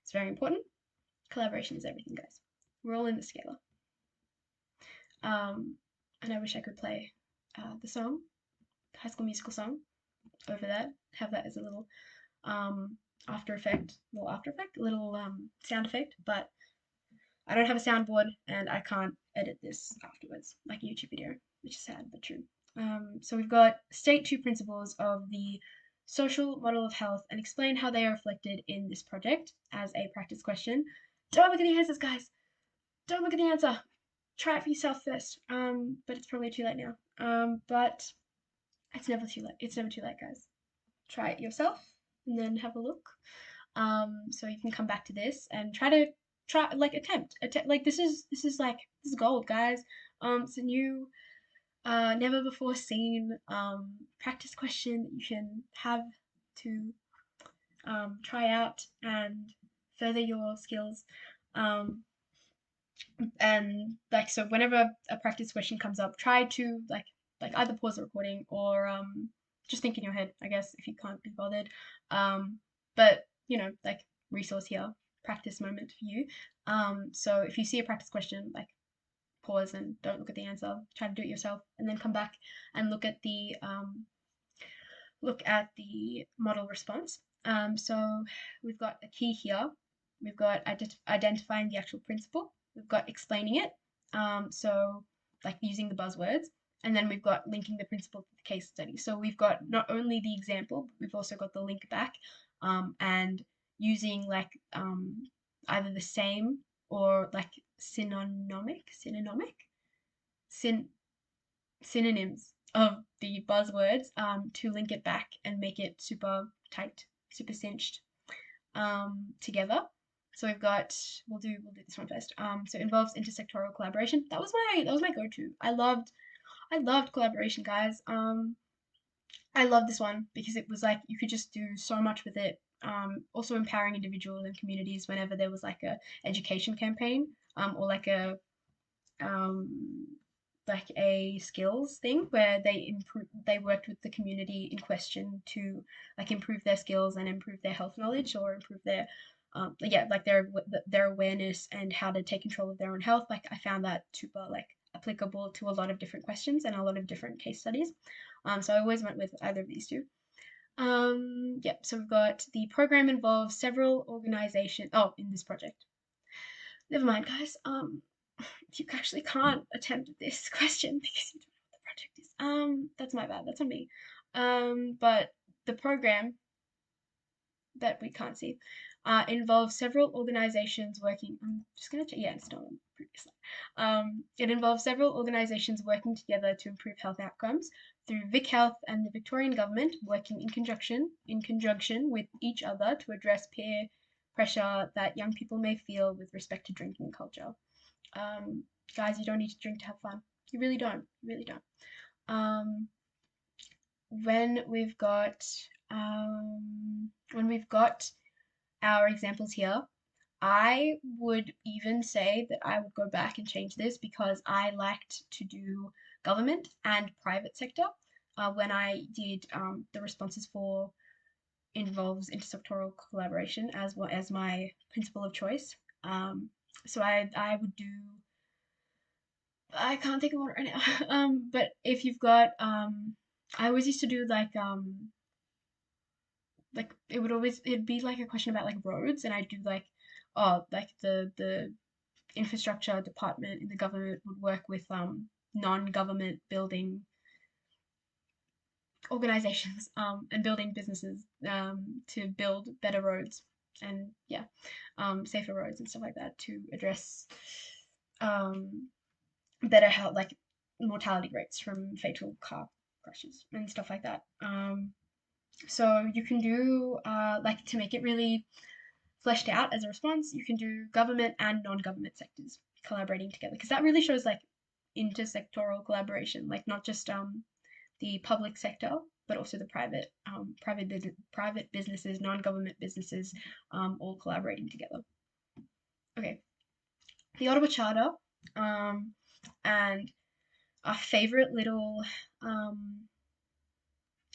it's very important. Collaboration is everything, guys. We're all in this together. And I wish I could play the song, High School Musical song, over that. Have that as a little after effect, a little sound effect, but I don't have a soundboard and I can't edit this afterwards, like a YouTube video, which is sad but true. So we've got state two principles of the social model of health and explain how they are reflected in this project as a practice question. Don't look at the answers, guys. Don't look at the answer. Try it for yourself first. But it's probably too late now. But it's never too late. It's never too late, guys. Try it yourself and then have a look. So you can come back to this and attempt. Like this is gold, guys. It's a new, never before seen practice question that you can have to try out and further your skills. Um, and like so whenever a practice question comes up, try to either pause the recording or just think in your head, I guess, if you can't be bothered. But like, resource here, practice moment for you. So if you see a practice question, like, pause and don't look at the answer, try to do it yourself, and then come back and look at the model response. So we've got a key here. We've got identifying the actual principle. We've got explaining it. So like using the buzzwords. And then we've got linking the principle to the case study. So we've got not only the example, but we've also got the link back, and using either the same or like synonyms of the buzzwords, to link it back and make it super tight, super cinched, together. So we'll do this one first. So it involves intersectoral collaboration. That was my go-to. I loved collaboration, guys. I love this one because it was like you could just do so much with it. Also empowering individuals and communities whenever there was like a education campaign, or um, like a skills thing where they worked with the community in question to like improve their skills and improve their health knowledge, or improve their their awareness and how to take control of their own health. Like, I found that super like applicable to a lot of different questions and a lot of different case studies. So I always went with either of these two. Yeah, so we've got the program involves several organizations. Oh, in this project. Never mind, guys. You actually can't attempt this question because you don't know what the project is. That's my bad. That's on me. But the program that we can't see involves several organizations working. I'm just gonna check. Yeah, it's not on the previous slide. It involves several organizations working together to improve health outcomes through Vic Health and the Victorian government working in conjunction with each other to address peer pressure that young people may feel with respect to drinking culture. Um, Guys, you don't need to drink to have fun. You really don't. You really don't. Um, when we've got our examples here, I would even say that I would go back and change this because I liked to do government and private sector when I did the responses for involves intersectoral collaboration as well as my principle of choice. So I would do. I can't think of one right now. But if you've got I always used to do like it'd be like a question about like roads, and I'd do like, oh, like the infrastructure department in the government would work with non-government building organizations and building businesses to build better roads and yeah, safer roads and stuff like that to address um better health, like mortality rates from fatal car crashes and stuff like that. So you can do like, to make it really fleshed out as a response, you can do government and non-government sectors collaborating together, because that really shows like intersectoral collaboration, like not just the public sector, but also the private businesses, non-government businesses, all collaborating together. Okay, the Ottawa Charter, and our favorite little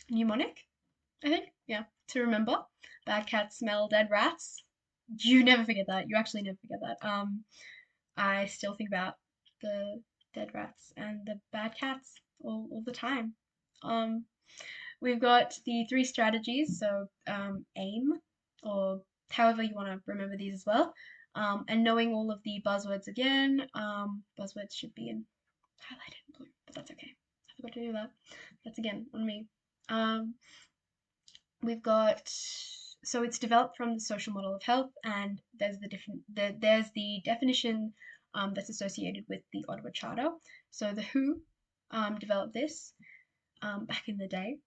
mnemonic, I think. Yeah, to remember. Bad cats smell dead rats. You never forget that. You actually never forget that. I still think about the dead rats and the bad cats all the time. Um, we've got the three strategies, so AIM, or however you want to remember these as well. And knowing all of the buzzwords again. Buzzwords should be in highlighted in blue, but that's okay. I forgot to do that. That's again on me. Um, we've got, so it's developed from the social model of health, and there's the definition that's associated with the Ottawa Charter. So the WHO developed this back in the day.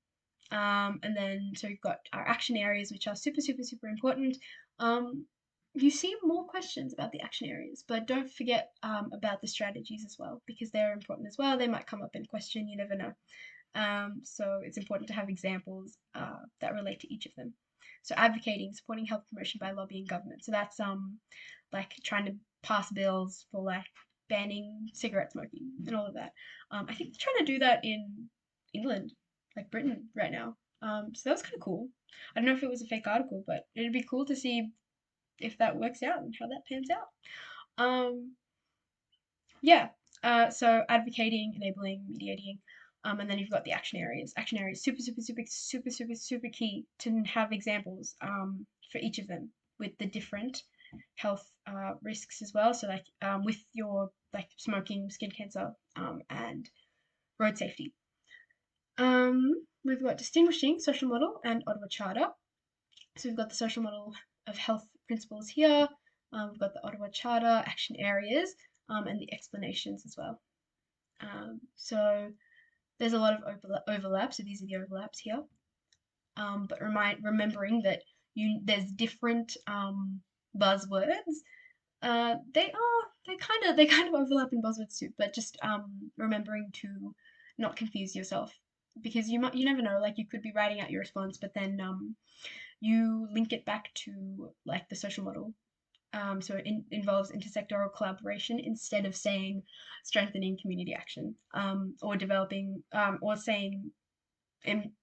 And then, so we've got our action areas, which are super, super, super important. Um, you see more questions about the action areas, but don't forget about the strategies as well, because they're important as well. They might come up in a question, you never know. So it's important to have examples that relate to each of them. So advocating, supporting health promotion by lobbying government. So that's like trying to pass bills for like banning cigarette smoking and all of that. I think they're trying to do that in England, like Britain right now. So that was kind of cool. I don't know if it was a fake article, but it'd be cool to see if that works out and how that pans out. Um, yeah. So advocating, enabling, mediating, and then you've got the action areas. Action areas super, super, super, super, super, super key to have examples for each of them with the different health risks as well. So like with your like smoking, skin cancer, and road safety. We've got distinguishing social model and Ottawa Charter. So we've got the social model of health principles here. We've got the Ottawa Charter, action areas, and the explanations as well. So there's a lot of overlap. So these are the overlaps here. But remembering that there's different buzzwords. They kind of overlap in buzzwords too. But just remembering to not confuse yourself, because you never know. Like you could be writing out your response, but then you link it back to like the social model. So it involves intersectoral collaboration instead of saying strengthening community action, or developing, or saying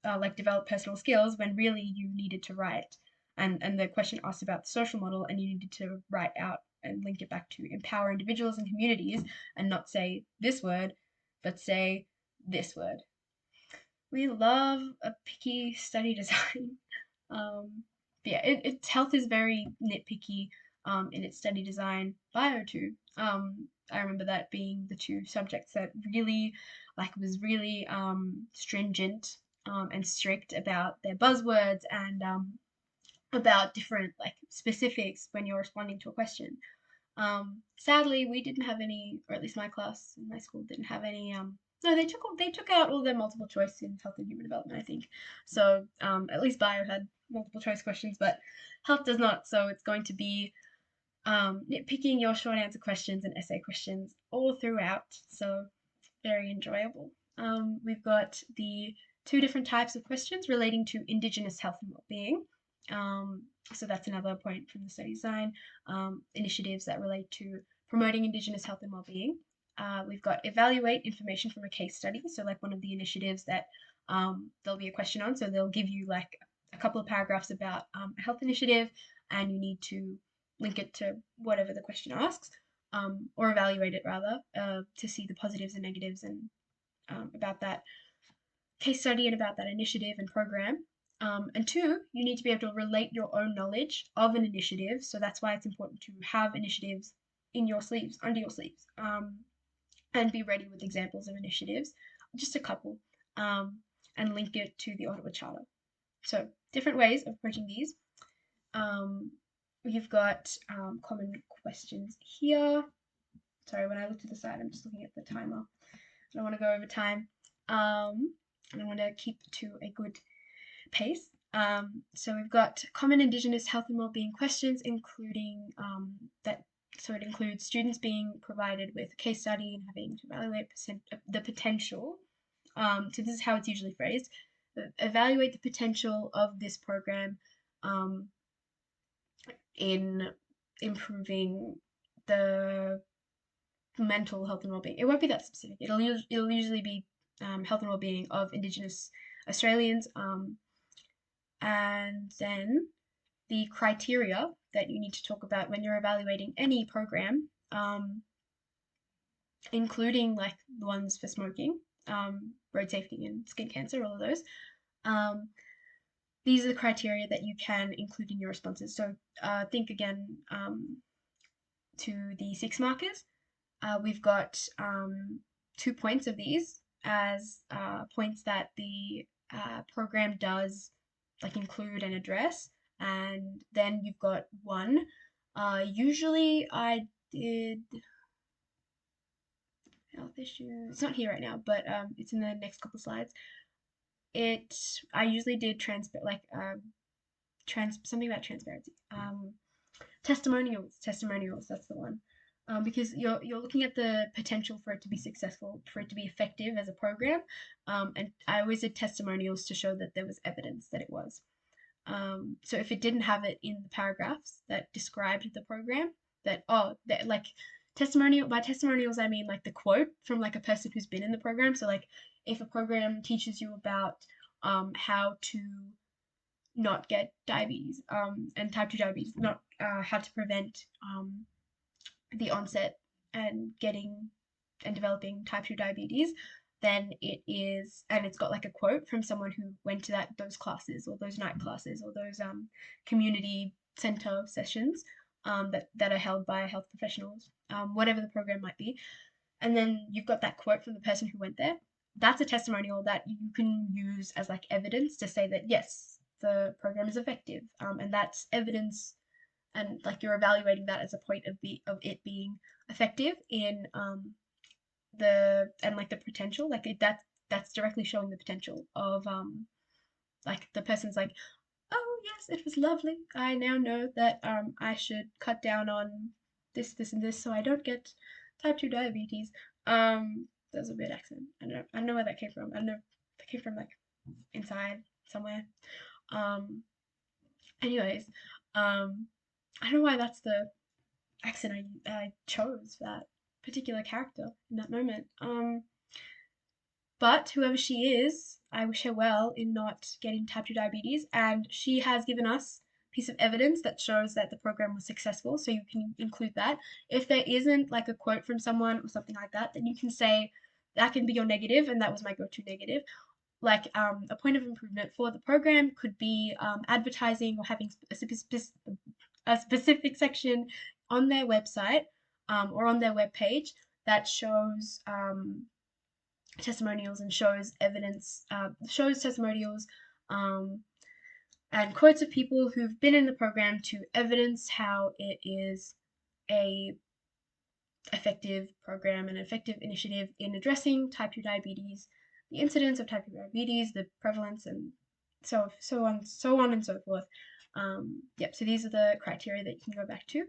like develop personal skills when really you needed to write. And the question asked about the social model, and you needed to write out and link it back to empower individuals and communities, and not say this word, but say this word. We love a picky study design. Yeah, its health is very nitpicky in its study design. Bio too. I remember that being the two subjects that really, like, was really stringent and strict about their buzzwords and about different like specifics when you're responding to a question. Sadly, we didn't have any, or at least my class in my school didn't have any. No, they took out all their multiple choice in health and human development, I think. So at least bio had multiple choice questions, but health does not. So it's going to be nitpicking your short answer questions and essay questions all throughout. So very enjoyable. We've got the two different types of questions relating to Indigenous health and well-being. Um, so that's another point from the study design. Initiatives that relate to promoting Indigenous health and well-being. We've got evaluate information from a case study. So like one of the initiatives that there'll be a question on. So they'll give you like a couple of paragraphs about a health initiative, and you need to link it to whatever the question asks, or evaluate it rather, to see the positives and negatives and about that case study and about that initiative and program. And two, you need to be able to relate your own knowledge of an initiative. So that's why it's important to have initiatives in your sleeves, under your sleeves, and be ready with examples of initiatives, just a couple, and link it to the Ottawa Charter. So different ways of approaching these. We've got common questions here. Sorry, when I look to the side, I'm just looking at the timer. I don't want to go over time. And I want to keep to a good pace. So we've got common Indigenous health and wellbeing questions, including that. So it includes students being provided with a case study and having to evaluate the potential. So this is how it's usually phrased: evaluate the potential of this program in improving the mental health and well-being. It won't be that specific. It'll usually be health and well-being of Indigenous Australians, and then the criteria that you need to talk about when you're evaluating any program, including like the ones for smoking, road safety, and skin cancer, all of those. These are the criteria that you can include in your responses. So think again to the 6 markers. We've got 2 points of these as points that the program does like include and address. And then you've got one. Usually I did health issues. It's not here right now, but it's in the next couple slides. I usually did something about transparency. Testimonials. That's the one. Because you're looking at the potential for it to be successful, for it to be effective as a program. And I always did testimonials to show that there was evidence that it was. So if it didn't have it in the paragraphs that described the program, that like by testimonials I mean like the quote from like a person who's been in the program. So like if a program teaches you about how to not get diabetes and type 2 diabetes, not how to prevent the onset and getting and developing type 2 diabetes, then it's got like a quote from someone who went to those classes or those night classes or those community center sessions that are held by health professionals, whatever the program might be. And then you've got that quote from the person who went there. That's a testimonial that you can use as like evidence to say that yes, the program is effective, and that's evidence, and like you're evaluating that as a point of it being effective in the potential, like that's directly showing the potential of like the person's like, oh yes, it was lovely, I now know that I should cut down on this and this so I don't get type 2 diabetes. That was a weird accent. I don't know where that came from. I don't know if it came from like inside somewhere. um Anyways, I don't know why that's the accent I chose for that particular character in that moment. But whoever she is, I wish her well in not getting type 2 diabetes. And she has given us a piece of evidence that shows that the program was successful. So you can include that. If there isn't like a quote from someone or something like that, then you can say that can be your negative, and that was my go-to negative. Like a point of improvement for the program could be advertising or having a specific section on their website or on their webpage that shows testimonials and shows evidence, shows testimonials and quotes of people who've been in the program to evidence how it is a effective program and effective initiative in addressing type 2 diabetes, the incidence of type 2 diabetes, the prevalence, and so on and so forth. Yep, so these are the criteria that you can go back to.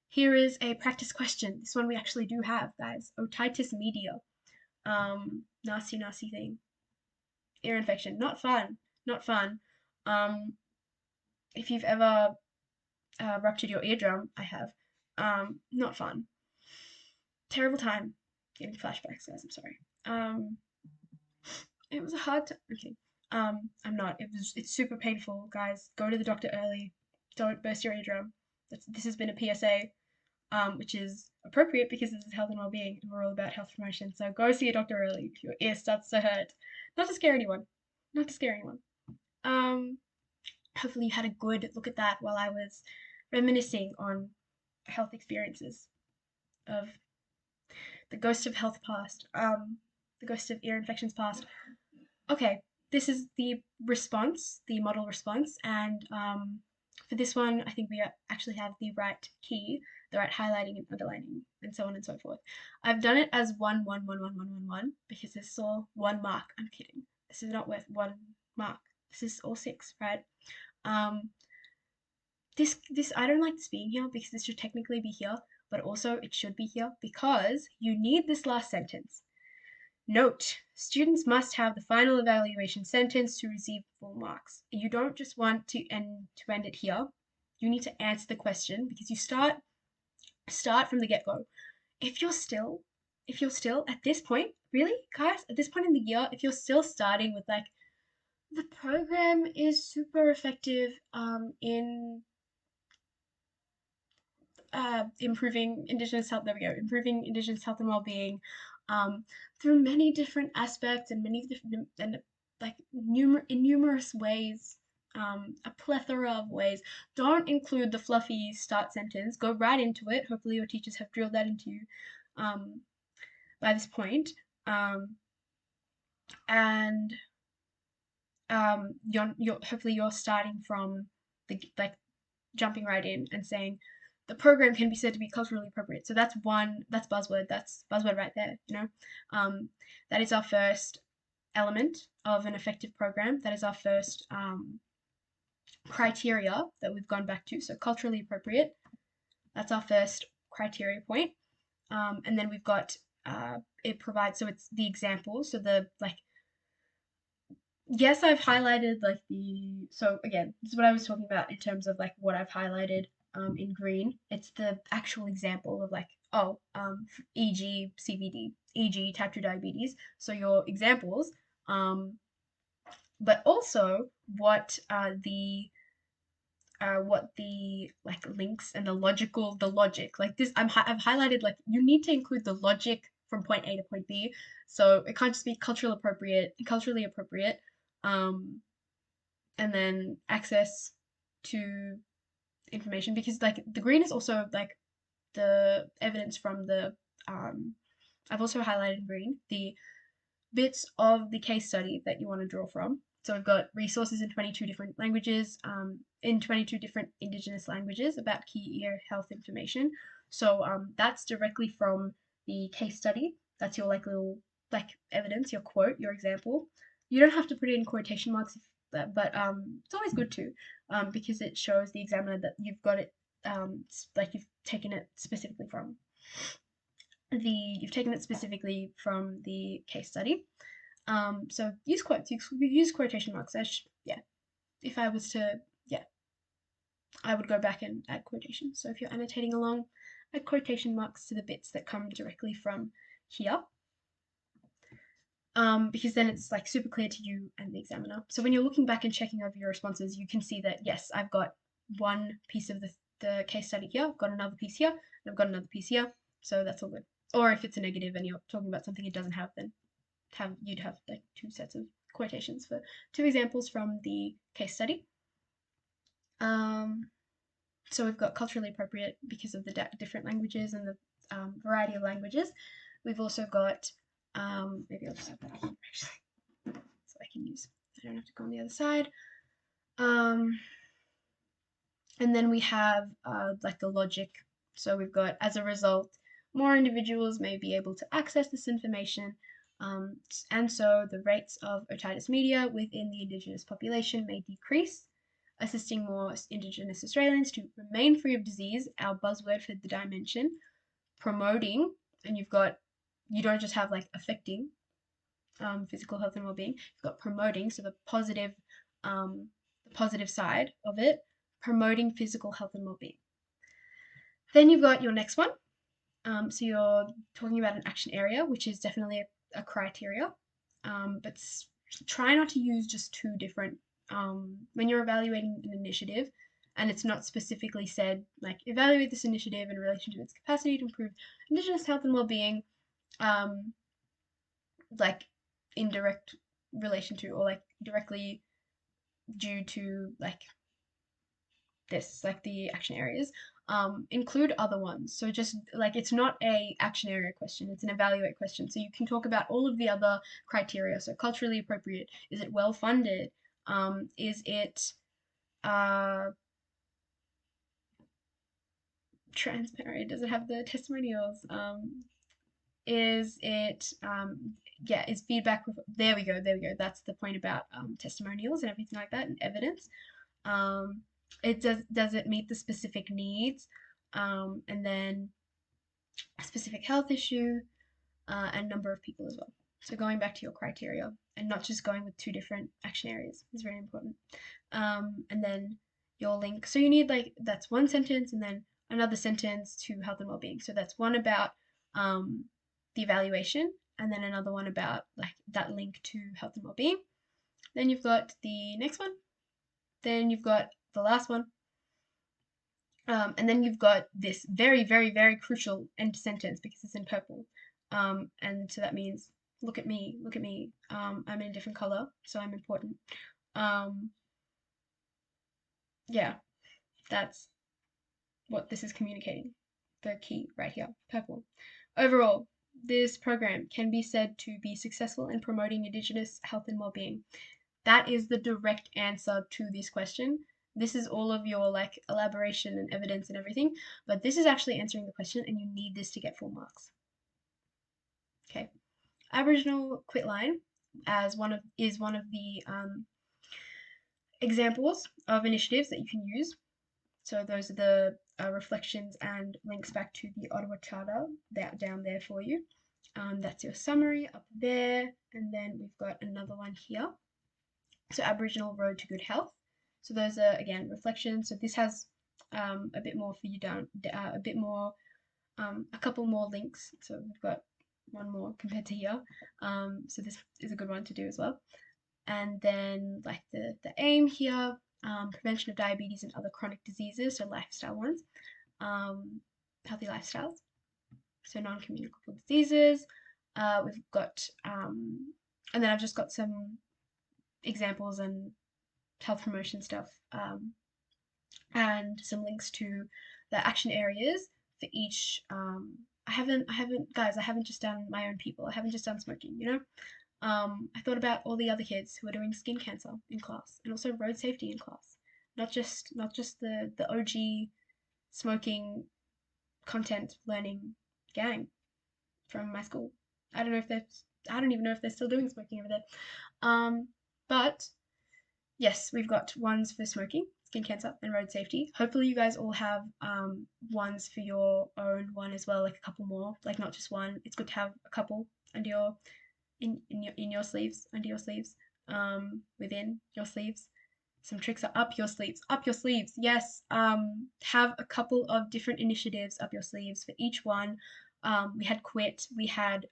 Here is a practice question. This one we actually do have, guys. Otitis media. Nasty thing. Ear infection. Not fun. Not fun. If you've ever ruptured your eardrum, I have. Not fun. Terrible time. Getting flashbacks, guys. I'm sorry. It was a hard time. Okay. I'm not. It's super painful, guys. Go to the doctor early. Don't burst your eardrum. This has been a PSA, which is appropriate because this is health and well-being, and we're all about health promotion. So go see a doctor early if your ear starts to hurt. Not to scare anyone. Not to scare anyone. Hopefully you had a good look at that while I was reminiscing on health experiences of the ghost of health past, the ghost of ear infections past. Okay, this is the response, the model response, and for this one, I think we actually have the right key, the right highlighting and underlining, and so on and so forth. I've done it as 1, 1, 1, 1, 1, 1, 1 because this is all 1 mark. I'm kidding. This is not worth 1 mark. This is all 6, right? This I don't like this being here because this should technically be here, but also it should be here because you need this last sentence. Note, students must have the final evaluation sentence to receive full marks. You don't just want to end it here. You need to answer the question because you start from the get-go. If you're still at this point, really, guys, at this point in the year, if you're still starting with like the program is super effective in improving Indigenous health. There we go. Improving Indigenous health and well-being through many different aspects and many different and like in numerous ways, a plethora of ways. Don't include the fluffy start sentence. Go right into it. Hopefully, your teachers have drilled that into you by this point. And you're hopefully you're starting from the like jumping right in and saying the program can be said to be culturally appropriate. So that's one, that's buzzword right there, you know. That is our first element of an effective program. That is our first criteria that we've gone back to. So culturally appropriate, that's our first criteria point. And then we've got it provides, so it's the example. So the like, yes, I've highlighted like so again, this is what I was talking about in terms of like what I've highlighted in green. It's the actual example of like, oh, e.g. CVD, e.g. type 2 diabetes. So your examples, but also what the like links and the logic like this I've highlighted like you need to include the logic from point A to point B, so it can't just be culturally appropriate, um and then access to information, because like the green is also like the evidence from the I've also highlighted in green the bits of the case study that you want to draw from. So we've got resources in 22 different languages, in 22 different Indigenous languages about key ear health information. So that's directly from the case study. That's your like little like evidence, your quote, your example. You don't have to put it in quotation marks, but it's always good to, because it shows the examiner that you've got it, like you've taken it specifically from the case study. So use quotes, use quotation marks. Yeah, if I was to, yeah, I would go back and add quotations. So if you're annotating along, add quotation marks to the bits that come directly from here. Because then it's like super clear to you and the examiner. So when you're looking back and checking over your responses, you can see that yes, I've got one piece of the case study here, I've got another piece here, and I've got another piece here. So that's all good. Or if it's a negative and you're talking about something it doesn't have, then you'd have like two sets of quotations for two examples from the case study. So we've got culturally appropriate because of the different languages and the variety of languages. We've also got, maybe I'll just have that here actually, so I can use, I don't have to go on the other side. And then we have like the logic. So we've got, as a result, more individuals may be able to access this information, and so the rates of otitis media within the Indigenous population may decrease, assisting more Indigenous Australians to remain free of disease, our buzzword for the dimension, promoting, and you don't just have like affecting physical health and well-being, you've got promoting, so the positive side of it, promoting physical health and well-being. Then you've got your next one. So you're talking about an action area, which is definitely a criteria, but try not to use just two different, when you're evaluating an initiative and it's not specifically said, like, evaluate this initiative in relation to its capacity to improve Indigenous health and well-being, like, in direct relation to, or like directly due to, like, this, like the action areas, include other ones. So just like it's not a action area question, it's an evaluate question. So you can talk about all of the other criteria. So culturally appropriate, is it well funded? Is it transparent? Does it have the testimonials? Is it yeah, is feedback, there we go, that's the point about testimonials and everything like that, and evidence. It does it meet the specific needs, and then a specific health issue, and number of people as well. So going back to your criteria and not just going with two different action areas is very important. And then your link. So you need like, that's one sentence and then another sentence to health and well-being. So that's one about the evaluation and then another one about like that link to health and well-being. Then you've got the next one. Then you've got the last one. And then you've got this very, very, very crucial end sentence because it's in purple. And so that means, look at me, look at me. I'm in a different color, so I'm important. Yeah, that's what this is communicating. The key right here, purple. Overall, this program can be said to be successful in promoting Indigenous health and well-being. that is the direct answer to this question. This is all of your like elaboration and evidence and everything, but this is actually answering the question, and you need this to get full marks. Okay. Aboriginal quitline is one of the examples of initiatives that you can use. So those are the reflections and links back to the Ottawa Charter down there for you. That's your summary up there, and then we've got another one here. So Aboriginal Road to Good Health. So those are again reflections. So this has a bit more for you down, a bit more, a couple more links. So we've got one more compared to here. So this is a good one to do as well. And then like the aim here, prevention of diabetes and other chronic diseases, so lifestyle ones, healthy lifestyles, so non-communicable diseases. We've got, and then I've just got some examples and health promotion stuff, and some links to the action areas for each. I haven't, guys, I haven't just done my own people. I haven't just done smoking, you know? I thought about all the other kids who are doing skin cancer in class, and also road safety in class. Not just the OG smoking content learning gang from my school. I don't even know if they're still doing smoking over there. But yes, we've got ones for smoking, skin cancer, and road safety. Hopefully, you guys all have ones for your own one as well, like a couple more, like not just one. It's good to have a couple under your in your sleeves, under your sleeves, within your sleeves. Some tricks are up your sleeves, up your sleeves. Yes, have a couple of different initiatives up your sleeves for each one. We had Quit, we had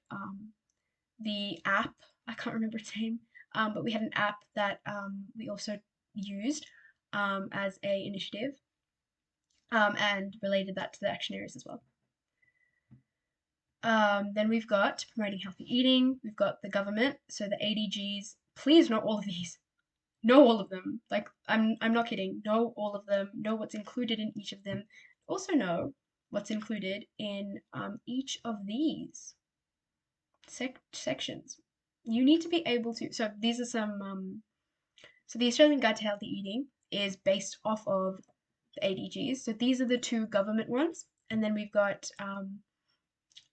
the app, I can't remember its name, but we had an app that we also used as a initiative, and related that to the action areas as well. Then we've got promoting healthy eating. We've got the government, so the ADGs. Please know all of these. Know all of them. Like I'm not kidding. Know all of them. Know what's included in each of them. Also know what's included in each of these sections. You need to be able to. So these are some. So the Australian Guide to Healthy Eating is based off of the ADGs. So these are the two government ones, and then we've got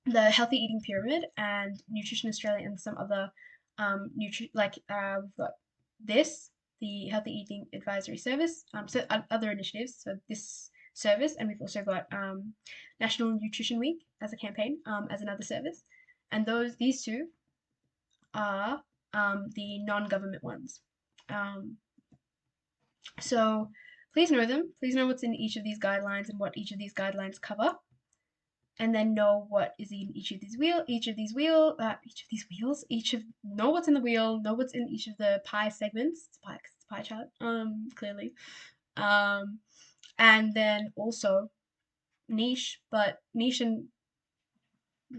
the Healthy Eating Pyramid and Nutrition Australia and some other we've got this, the Healthy Eating Advisory Service, so other initiatives, so this service, and we've also got National Nutrition Week as a campaign, as another service, and these two are the non-government ones. So please know them. Please know what's in each of these guidelines and what each of these guidelines cover, and then know what is in each of these wheels, know what's in the wheel, know what's in each of the pie segments. It's pie chart, clearly. And then also niche and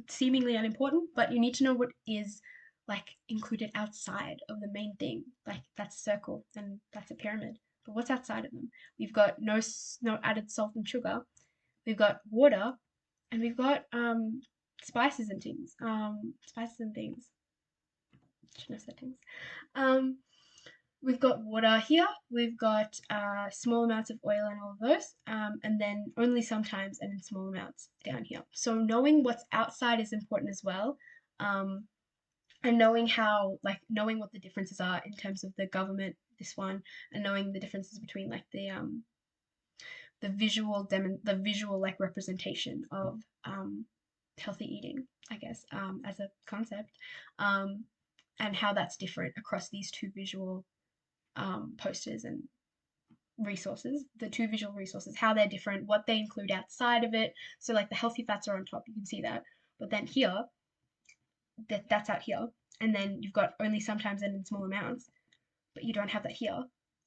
seemingly unimportant, but you need to know what is like included outside of the main thing. Like that's a circle and that's a pyramid. But what's outside of them? We've got no added salt and sugar. We've got water, and we've got spices and things. Shouldn't have said things. We've got water here. We've got small amounts of oil and all of those, and then only sometimes and in small amounts down here. So knowing what's outside is important as well, and knowing what the differences are in terms of the government, this one, and knowing the differences between like the visual like representation of healthy eating, I guess, as a concept, and how that's different across these two visual posters and resources, the two visual resources, how they're different, what they include outside of it. So like the healthy fats are on top, you can see that, but then here, that's out here, and then you've got only sometimes and in small amounts, but you don't have that here.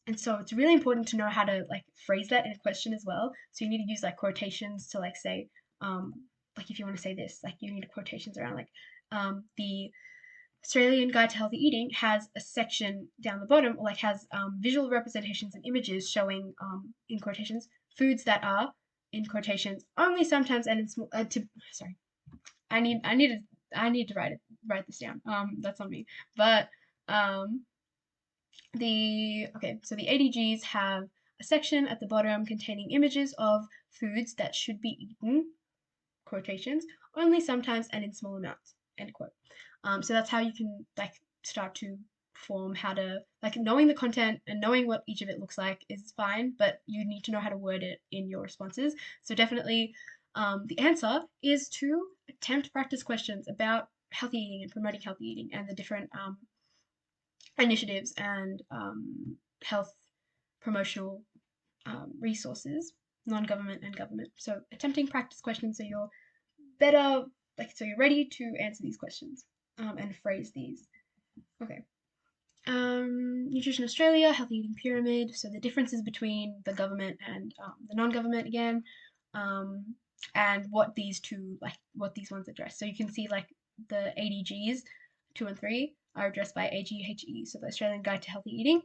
And so it's really important to know how to like phrase that in a question as well. So you need to use like quotations to like say, like if you want to say this, like you need quotations around like the Australian Guide to Healthy Eating has a section down the bottom, or like has visual representations and images showing in quotations foods that are in quotations only sometimes and in small. Sorry, I need to write this down. That's on me, but So the ADGs have a section at the bottom containing images of foods that should be eaten, quotations, only sometimes and in small amounts, end quote. So that's how you can like start to form how to like knowing the content and knowing what each of it looks like is fine, but you need to know how to word it in your responses. So definitely the answer is to attempt practice questions about healthy eating and promoting healthy eating and the different initiatives and health promotional resources, non-government and government. So attempting practice questions so you're better, like so you're ready to answer these questions and phrase these. Okay. Nutrition Australia, healthy eating pyramid. So the differences between the government and the non-government again, and what these two, like what these ones address. So you can see like the ADGs 2 and 3 are addressed by AGHE, so the Australian Guide to Healthy Eating.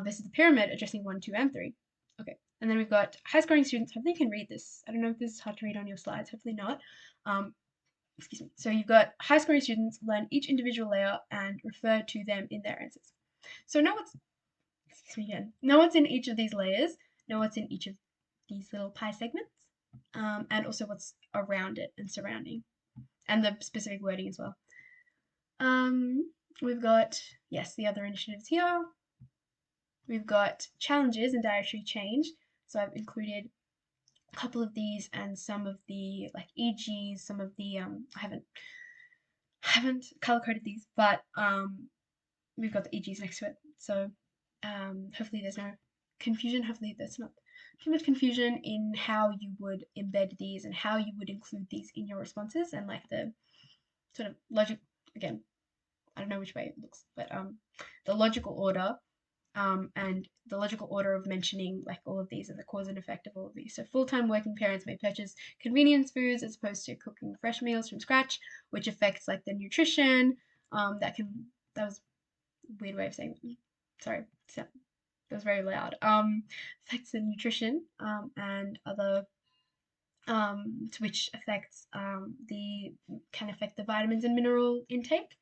This is the pyramid addressing 1, 2, and 3. Okay, and then we've got high scoring students. Hopefully you can read this. I don't know if this is hard to read on your slides. Hopefully not. Excuse me. So you've got high scoring students learn each individual layer and refer to them in their answers. So know what's, excuse me again, know what's in each of these layers, know what's in each of these little pie segments, and also what's around it and surrounding, and the specific wording as well. We've got, yes, the other initiatives here. We've got challenges and dietary change. So I've included a couple of these and some of the like EGs, some of the I haven't color coded these, but we've got the EGs next to it. So hopefully there's no confusion. Hopefully there's not too much confusion in how you would embed these and how you would include these in your responses and like the sort of logic. Again, I don't know which way it looks, but the logical order and the logical order of mentioning like all of these and the cause and effect of all of these. So full-time working parents may purchase convenience foods as opposed to cooking fresh meals from scratch, which affects like the nutrition. That was a weird way of saying it. Sorry, that was very loud. Affects the nutrition and other which affects the can affect the vitamins and mineral intake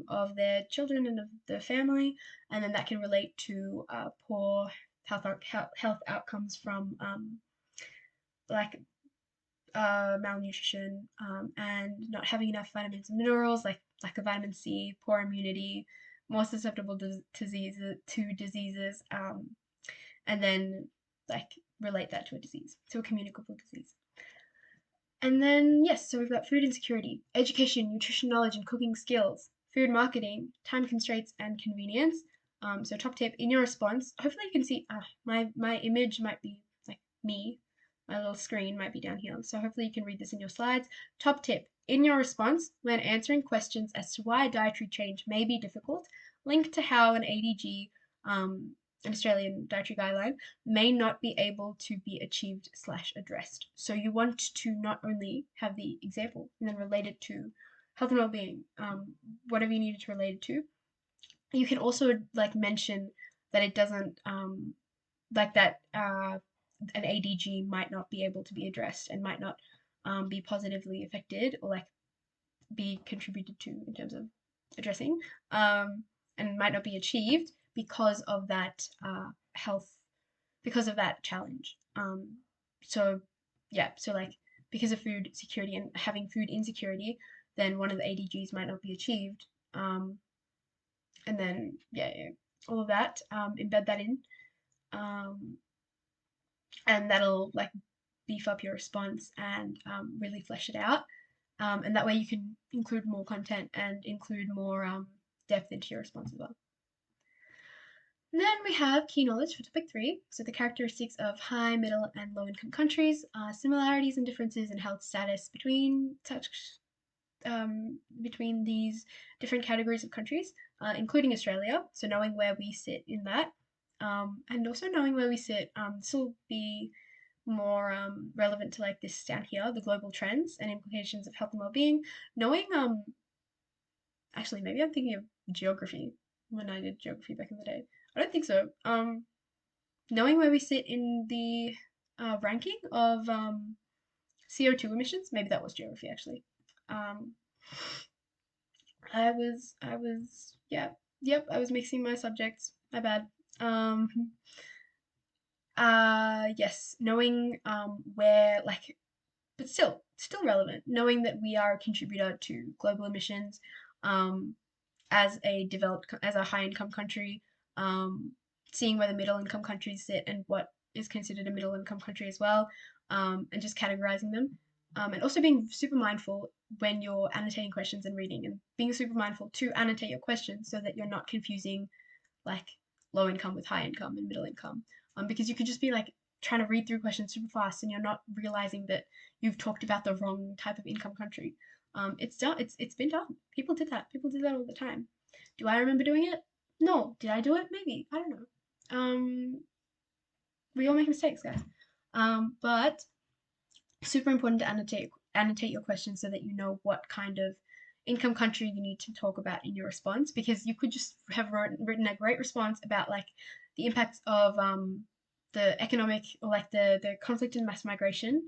of their children and of the family, and then that can relate to poor health outcomes from like malnutrition and not having enough vitamins and minerals, like lack of vitamin C, poor immunity, more susceptible to diseases, and then like relate that to a disease, to a communicable disease. And then, yes, so we've got food insecurity, education, nutrition knowledge, and cooking skills, food marketing, time constraints, and convenience. So top tip in your response, hopefully you can see, my image might be like me, my little screen might be down here. So hopefully you can read this in your slides. Top tip, in your response, when answering questions as to why dietary change may be difficult, link to how an ADG, an Australian dietary guideline, may not be able to be achieved/addressed. So you want to not only have the example and then relate it to health and well-being, whatever you needed to relate it to. You can also like mention that it doesn't like that an ADG might not be able to be addressed and might not be positively affected or like be contributed to in terms of addressing and might not be achieved because of that health, because of that challenge. So yeah, so like because of food security and having food insecurity, then one of the ADGs might not be achieved. And then yeah, all of that, embed that in, and that'll like beef up your response and really flesh it out. And that way you can include more content and include more depth into your response as well. And then we have key knowledge for topic 3. So the characteristics of high, middle, and low income countries, similarities and differences in health status between between these different categories of countries, including Australia. So knowing where we sit in that, and also knowing where we sit. This will be more relevant to like this down here, the global trends and implications of health and well-being. Knowing actually maybe I'm thinking of geography when I did geography back in the day. I don't think so. Knowing where we sit in the ranking of CO2 emissions, maybe that was geography actually. I was, yeah, yep, I was mixing my subjects. My bad. Um, yes, knowing where like, but still relevant. Knowing that we are a contributor to global emissions, um, as a as a high income country, um, seeing where the middle income countries sit and what is considered a middle income country as well, and just categorizing them. And also being super mindful when you're annotating questions and reading, and being super mindful to annotate your questions so that you're not confusing like low income with high income and middle income. Because you could just be like trying to read through questions super fast and you're not realizing that you've talked about the wrong type of income country. It's done. It's been done. People did that. People did that all the time. Do I remember doing it? No. Did I do it? Maybe. I don't know. We all make mistakes, guys. But super important to annotate your questions so that you know what kind of income country you need to talk about in your response, because you could just have written a great response about like the impacts of the economic or like the conflict and mass migration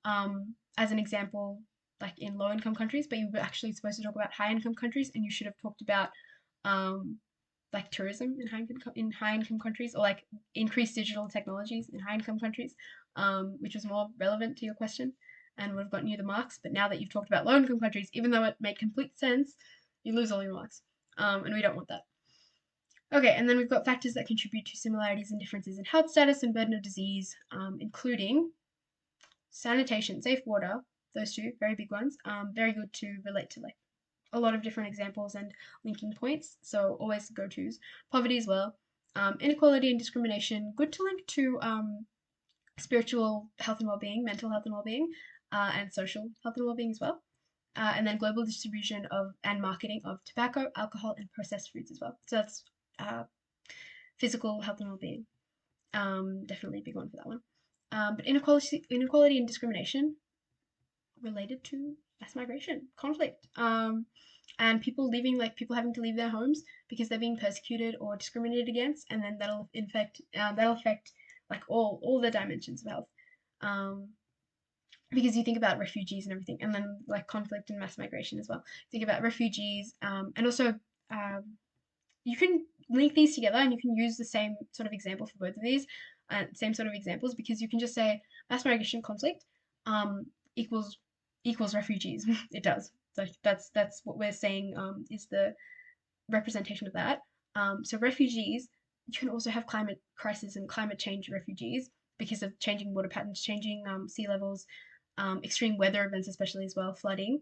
as an example, like in low income countries, but you were actually supposed to talk about high income countries, and you should have talked about um, like tourism in high income countries, or like increased digital technologies in high income countries, which was more relevant to your question and would have gotten you the marks. But now that you've talked about low income countries, even though it made complete sense, you lose all your marks, and we don't want that. Okay, and then we've got factors that contribute to similarities and differences in health status and burden of disease, including sanitation, safe water. Those two very big ones. Very good to relate to like a lot of different examples and linking points, so always go-tos. Poverty as well. Inequality and discrimination, good to link to spiritual health and well-being, mental health and well-being, and social health and well-being as well. And then global distribution of and marketing of tobacco, alcohol, and processed foods as well. So that's uh, physical health and well-being. Definitely a big one for that one. But inequality and discrimination related to mass migration, conflict, and people having to leave their homes because they're being persecuted or discriminated against, and then that'll affect like all the dimensions of health. Um, because you think about refugees and everything, and then like conflict and mass migration as well. Think about refugees, and also um, you can link these together and you can use the same sort of example for both of these, same sort of examples, because you can just say mass migration conflict um, equals refugees. It does. So that's what we're saying is the representation of that. So refugees, you can also have climate crisis and climate change refugees because of changing water patterns, changing sea levels, extreme weather events, especially as well, flooding,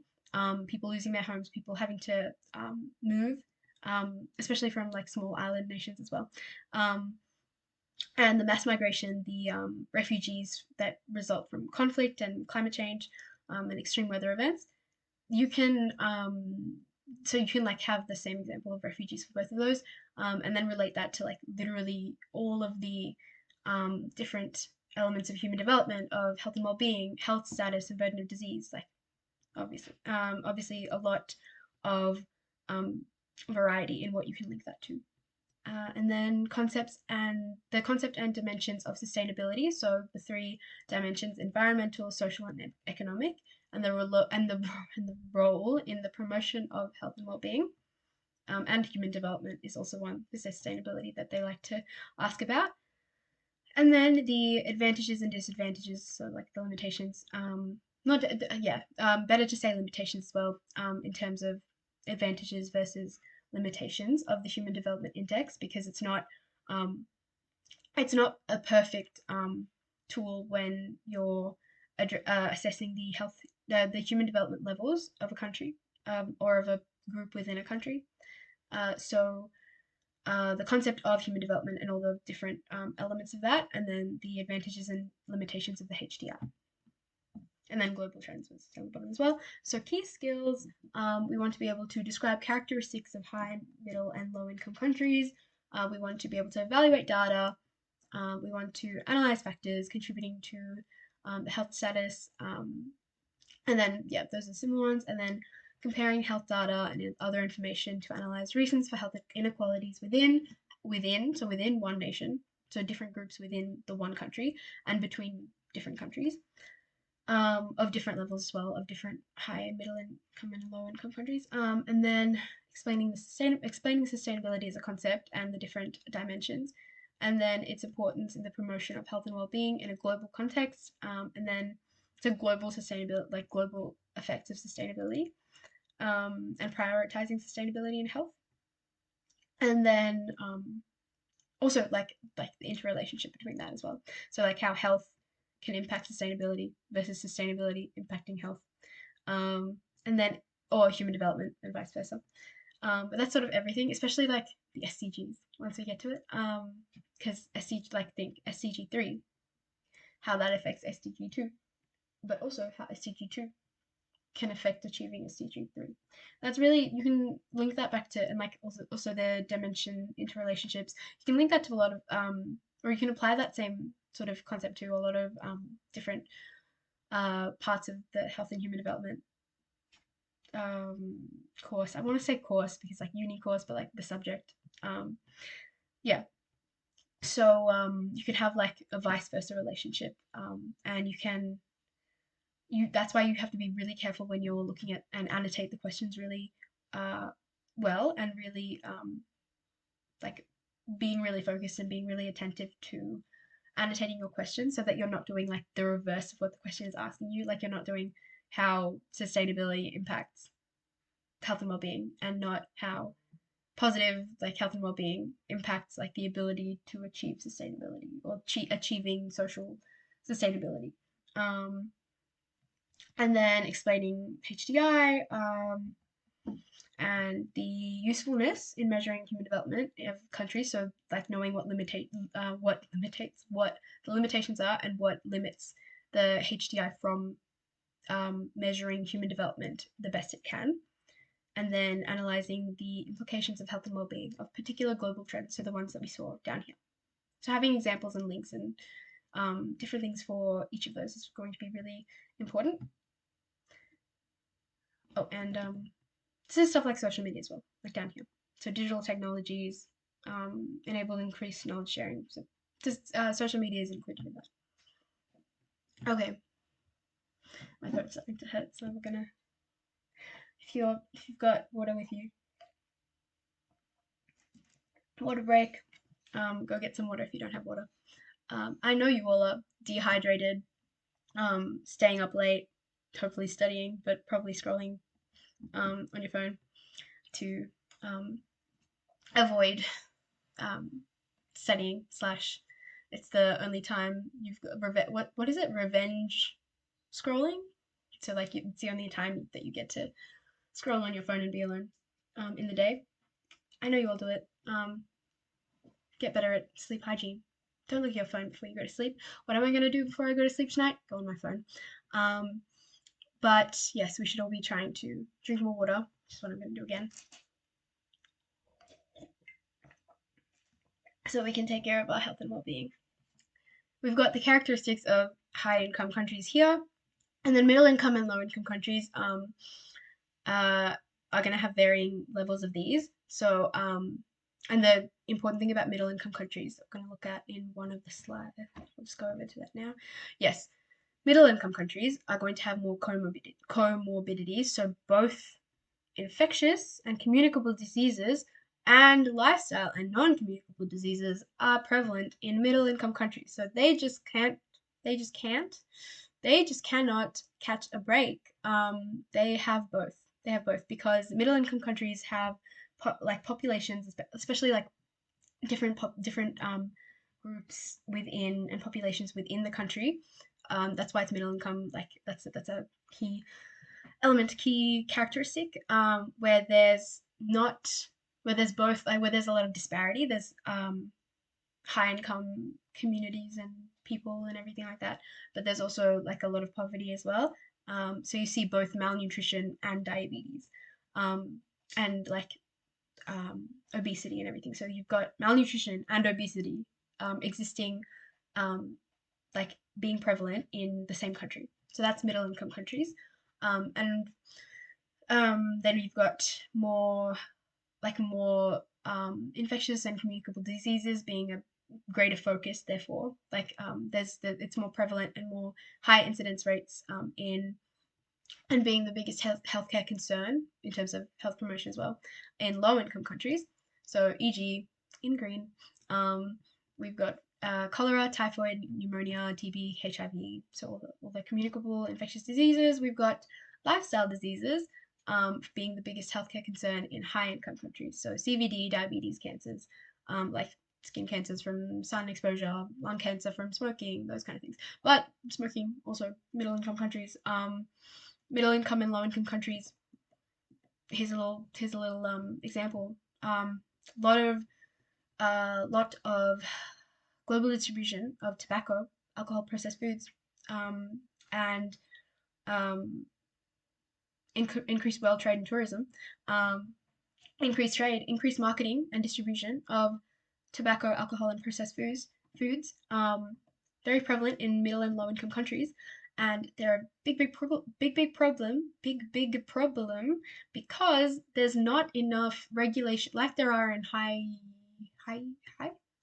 people losing their homes, people having to move, especially from like small island nations as well. Um, and the mass migration, the refugees that result from conflict and climate change and extreme weather events. You can so you can like have the same example of refugees for both of those, and then relate that to like literally all of the different elements of human development, of health and well-being, health status, and burden of disease. Like obviously a lot of um, variety in what you can link that to. And then the concept and dimensions of sustainability. So the three dimensions: environmental, social, and economic, and the role in the promotion of health and well-being. And human development is also one for sustainability that they like to ask about. And then the advantages and disadvantages, so like the limitations. Not yeah, better to say limitations as well, in terms of advantages versus limitations of the Human Development Index, because um, it's not a perfect tool when you're assessing the the human development levels of a country, or of a group within a country. So the concept of human development and all the different elements of that, and then the advantages and limitations of the HDR. And then global trends was down the bottom as well. So key skills, we want to be able to describe characteristics of high, middle, and low income countries. We want to be able to evaluate data. We want to analyze factors contributing to the health status. And then, yeah, those are similar ones. And then comparing health data and other information to analyze reasons for health inequalities within one nation, so different groups within the one country and between different countries. of different levels as well, of different high and middle income and low income countries. And then explaining sustainability as a concept and the different dimensions, and then its importance in the promotion of health and well-being in a global context, and then so global sustainability, like global effects of sustainability, and prioritizing sustainability and health, and then also like the interrelationship between that as well. So like how health can impact sustainability versus sustainability impacting health, and then or human development and vice versa. But that's sort of everything, especially like the SDGs once we get to it. Because SDG, like think SDG 3, how that affects SDG 2, but also how SDG 2 can affect achieving SDG 3. That's really, you can link that back to, and like also the dimension interrelationships. You can link that to a lot of, or you can apply that same sort of concept to a lot of different parts of the health and human development course. I want to say course because like uni course, but like the subject. Yeah. So you can have like a vice versa relationship, and that's why you have to be really careful when you're looking at and annotate the questions really well, and really like being really focused and being really attentive to annotating your questions so that you're not doing like the reverse of what the question is asking you. Like you're not doing how sustainability impacts health and well-being, and not how positive like health and well-being impacts like the ability to achieve sustainability or achieving social sustainability. Um, and then explaining HDI, and the usefulness in measuring human development of countries. So like knowing what the limitations are and what limits the HDI from measuring human development the best it can. And then analyzing the implications of health and well-being of particular global trends, so the ones that we saw down here. So having examples and links and different things for each of those is going to be really important. Oh, and this is stuff like social media as well, like down here. So digital technologies enable increased knowledge sharing. So just social media is included in that. Okay, my throat's starting to hurt, so we're gonna. If you've got water with you, water break. Go get some water if you don't have water. I know you all are dehydrated, staying up late, hopefully studying, but probably scrolling on your phone to avoid studying slash it's the only time you've got what is it, revenge scrolling, so like it's the only time that you get to scroll on your phone and be alone in the day. I know you all do it. Get better at sleep hygiene. Don't look at your phone before you go to sleep. What am I going to do before I go to sleep tonight? Go on my phone. But yes, we should all be trying to drink more water, which is what I'm going to do again, so we can take care of our health and well-being. We've got the characteristics of high-income countries here, and then middle-income and low-income countries are going to have varying levels of these. So, and the important thing about middle-income countries, I'm going to look at in one of the slides. I'll just go over to that now. Yes, middle-income countries are going to have more comorbidities, so both infectious and communicable diseases and lifestyle and non-communicable diseases are prevalent in middle-income countries. So they just cannot catch a break. They have both. They have both because middle-income countries have like populations, especially like different groups within and populations within the country. That's why it's middle income. Like that's a key element, key characteristic. Where there's both, like where there's a lot of disparity. There's high income communities and people and everything like that, but there's also like a lot of poverty as well. So you see both malnutrition and diabetes, and like obesity and everything. So you've got malnutrition and obesity existing, like being prevalent in the same country. So that's middle income countries. And then you've got more infectious and communicable diseases being greater focus, therefore, like it's more prevalent and more high incidence rates in and being the biggest healthcare concern in terms of health promotion as well in low income countries. So, e.g., in green, we've got cholera, typhoid, pneumonia, TB, HIV, so all the communicable infectious diseases. We've got lifestyle diseases being the biggest healthcare concern in high income countries. So, CVD, diabetes, cancers, like skin cancers from sun exposure, lung cancer from smoking, those kind of things. But smoking also middle income countries. Middle income and low income countries. Here's a little example. Lot of lot of global distribution of tobacco, alcohol, processed foods, and um, increased world trade and tourism, increased trade, increased marketing and distribution of tobacco, alcohol, and processed foods, very prevalent in middle and low income countries, and they're a big problem because there's not enough regulation like there are in high,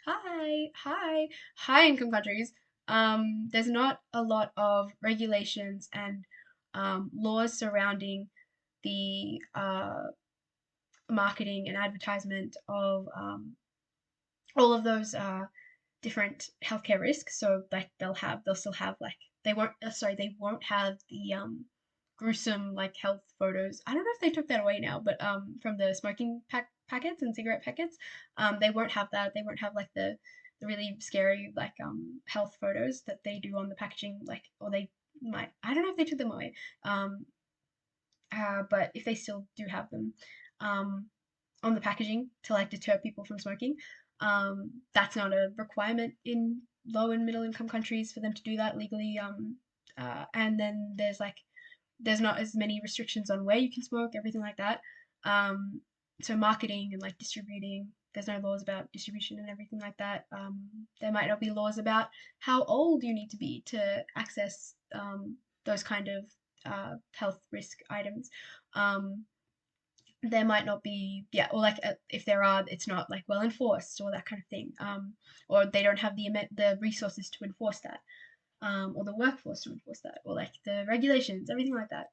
high, high income countries. There's not a lot of regulations and laws surrounding the marketing and advertisement of all of those different healthcare risks. So like they'll still have like they won't have the gruesome like health photos. I don't know if they took that away now, but from the smoking packets and cigarette packets, they won't have that. They won't have like the really scary like health photos that they do on the packaging, like, or they might, I don't know if they took them away. Um but if they still do have them um on the packaging to like deter people from smoking. That's not a requirement in low and middle income countries for them to do that legally. And then there's not as many restrictions on where you can smoke, everything like that. Um, so marketing and like distributing, there's no laws about distribution and everything like that. There might not be laws about how old you need to be to access those kind of health risk items. Um, there might not be, yeah, or like if there are, it's not like well enforced or that kind of thing, or they don't have the resources to enforce that, or the workforce to enforce that, or like the regulations, everything like that,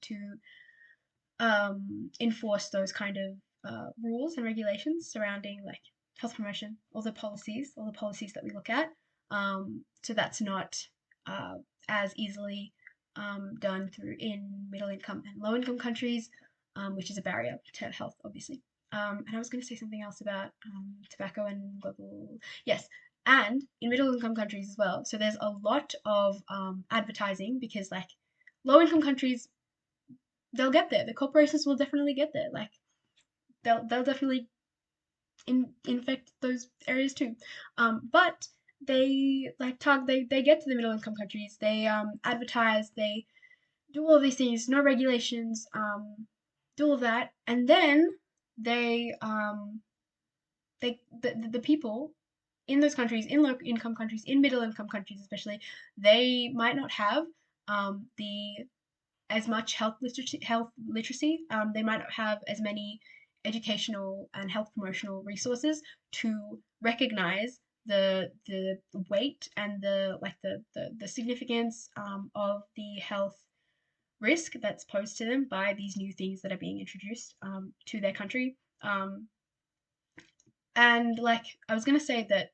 to enforce those kind of rules and regulations surrounding like health promotion, all the policies that we look at. So that's not uh, as easily done through in middle income and low income countries, which is a barrier to health, obviously. And I was going to say something else about tobacco and global. Yes, and in middle income countries as well. So there's a lot of advertising because, like, low income countries, they'll get there. The corporations will definitely get there. Like, they'll definitely infect those areas too. But they like they get to the middle income countries. They advertise. They do all these things. No regulations. Do all that, and then they the people in those countries, in low income countries, in middle income countries especially, they might not have the as much health literacy. They might not have as many educational and health promotional resources to recognize the weight and the significance of the health risk that's posed to them by these new things that are being introduced to their country. And like I was gonna say that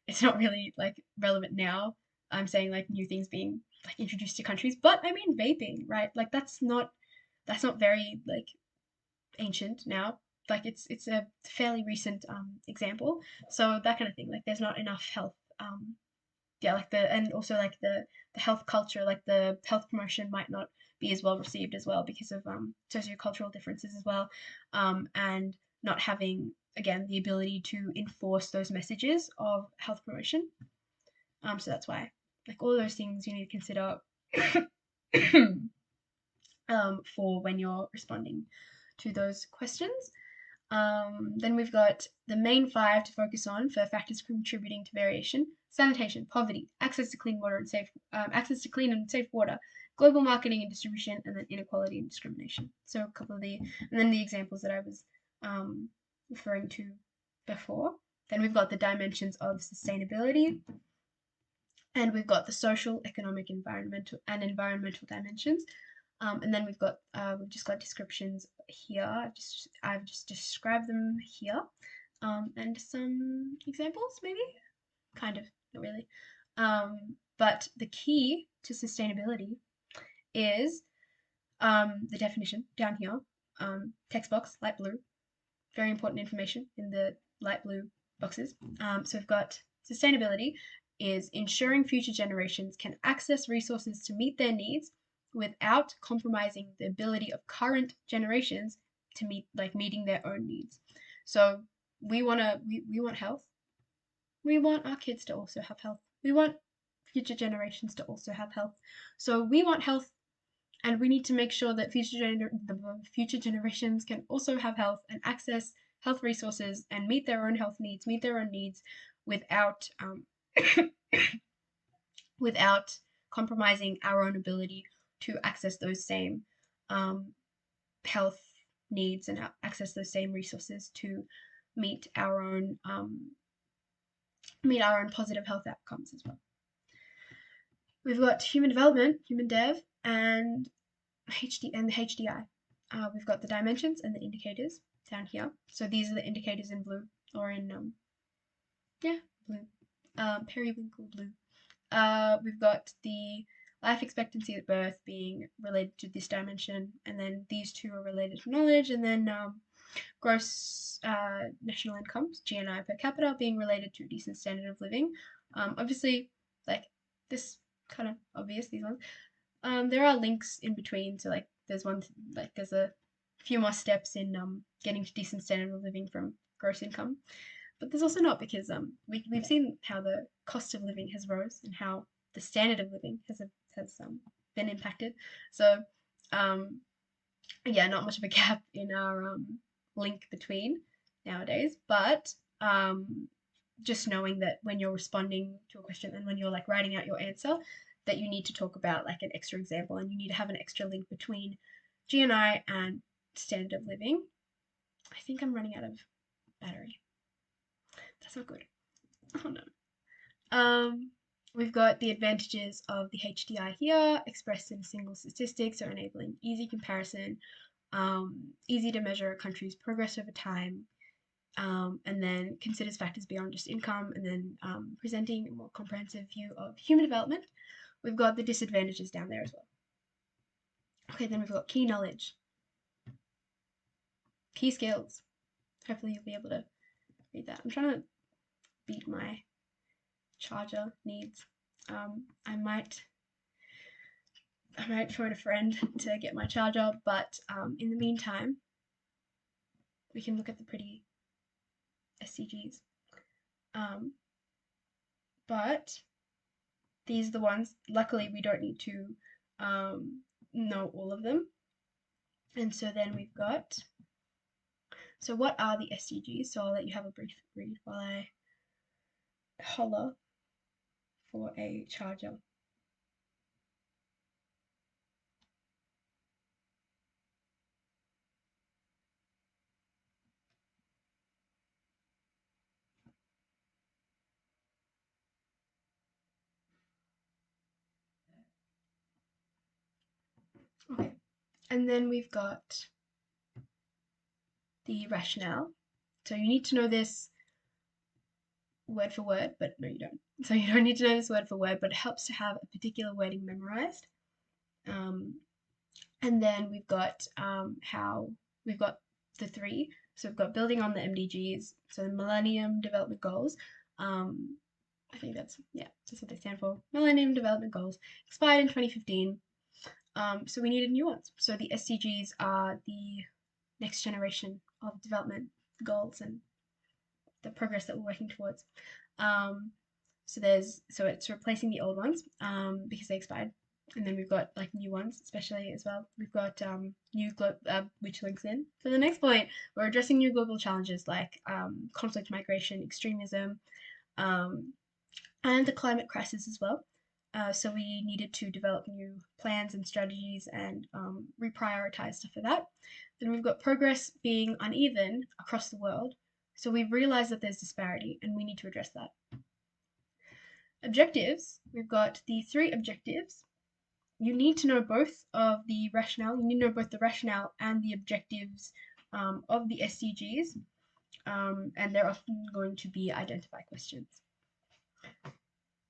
it's not really like relevant now. I'm saying like new things being like introduced to countries, but I mean vaping, right? Like that's not very like ancient now. Like it's a fairly recent example. So that kind of thing. Like there's not enough health yeah, like and also like the health culture, like the health promotion might not be as well received as well because of sociocultural differences as well, and not having again the ability to enforce those messages of health promotion. So that's why like all those things you need to consider for when you're responding to those questions. Then we've got the main five to focus on for factors contributing to variation: sanitation, poverty, access to clean water and access to clean and safe water, global marketing and distribution, and then inequality and discrimination. So a couple of and then the examples that I was referring to before. Then we've got the dimensions of sustainability, and we've got the social, economic, environmental dimensions. And then we've just got descriptions here. I've just described them here, and some examples maybe, kind of, not really. But the key to sustainability is the definition down here. Text box, light blue. Very important information in the light blue boxes. So we've got sustainability is ensuring future generations can access resources to meet their needs without compromising the ability of current generations to meeting their own needs. So we want health. We want our kids to also have health. We want future generations to also have health. So we want health, and we need to make sure that future generations can also have health and access health resources and meet their own needs without without compromising our own ability to access those same health needs and access those same resources to meet our own positive health outcomes as well. We've got human development, human dev, and the HDI. We've got the dimensions and the indicators down here. So these are the indicators in blue, or in blue, periwinkle blue. We've got the life expectancy at birth being related to this dimension, and then these two are related to knowledge, and then gross national incomes, GNI per capita, being related to decent standard of living. Obviously, like this kind of obvious, these ones. There are links in between, so there's a few more steps in getting to decent standard of living from gross income, but there's also not, because we've seen how the cost of living has rose and how the standard of living has been impacted. So yeah, not much of a gap in our link between nowadays, but just knowing that when you're responding to a question and when you're writing out your answer, that you need to talk about an extra example, and you need to have an extra link between GNI and standard of living. I think I'm running out of battery. That's not good. Oh no. We've got the advantages of the HDI here, expressed in a single statistic, so enabling easy comparison, easy to measure a country's progress over time, and then considers factors beyond just income, and then presenting a more comprehensive view of human development. We've got the disadvantages down there as well. Okay, then we've got key knowledge, key skills. Hopefully you'll be able to read that. I'm trying to beat my charger needs. I might phone a friend to get my charger, but in the meantime, we can look at the pretty SCGs. But these are the ones, luckily we don't need to know all of them. And so then we've got, so what are the SDGs? So I'll let you have a brief read while I holler for a charger. Okay, and then we've got the rationale. So you need to know this word for word, but no, you don't. So you don't need to know this word for word, but it helps to have a particular wording memorized. And then we've got we've got the three. So we've got building on the MDGs, so the Millennium Development Goals. I think that's what they stand for. Millennium Development Goals expired in 2015. So we needed new ones. So the SDGs are the next generation of development goals and the progress that we're working towards. So it's replacing the old ones because they expired, and then we've got new ones, especially as well. We've got which links in. So the next point, we're addressing new global challenges like conflict, migration, extremism, and the climate crisis as well. So we needed to develop new plans and strategies and reprioritize stuff for that. Then we've got progress being uneven across the world. So we've realized that there's disparity and we need to address that. Objectives, we've got the 3 objectives. You need to know both of the rationale, you need to know both the rationale and the objectives of the SDGs, and they're often going to be identify questions.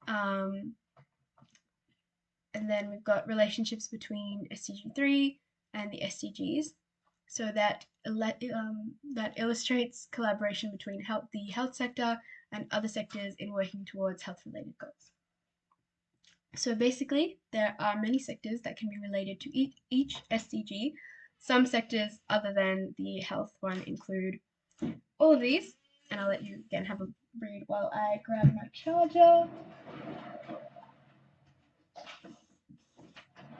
And then we've got relationships between SDG 3 and the SDGs. So that illustrates collaboration between the health sector and other sectors in working towards health-related goals. So basically, there are many sectors that can be related to each SDG. Some sectors other than the health one include all of these, and I'll let you again have a read while I grab my charger.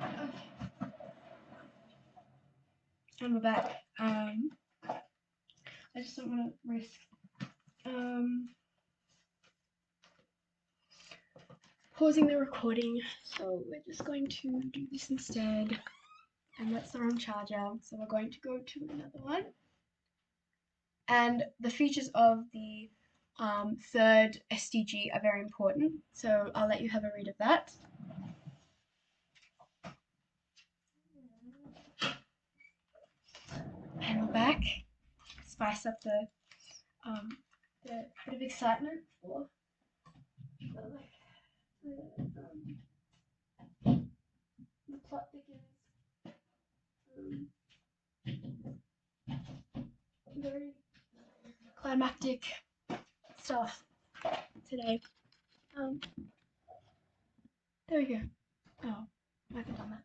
Okay. And we're back. I just don't want to risk pausing the recording, so we're just going to do this instead. And that's the wrong charger, so we're going to go to another one. And the features of the 3rd SDG are very important, so I'll let you have a read of that. And we're back. Spice up the bit of excitement for the plot thickens. Very climactic stuff today. There we go. Oh, I haven't done that.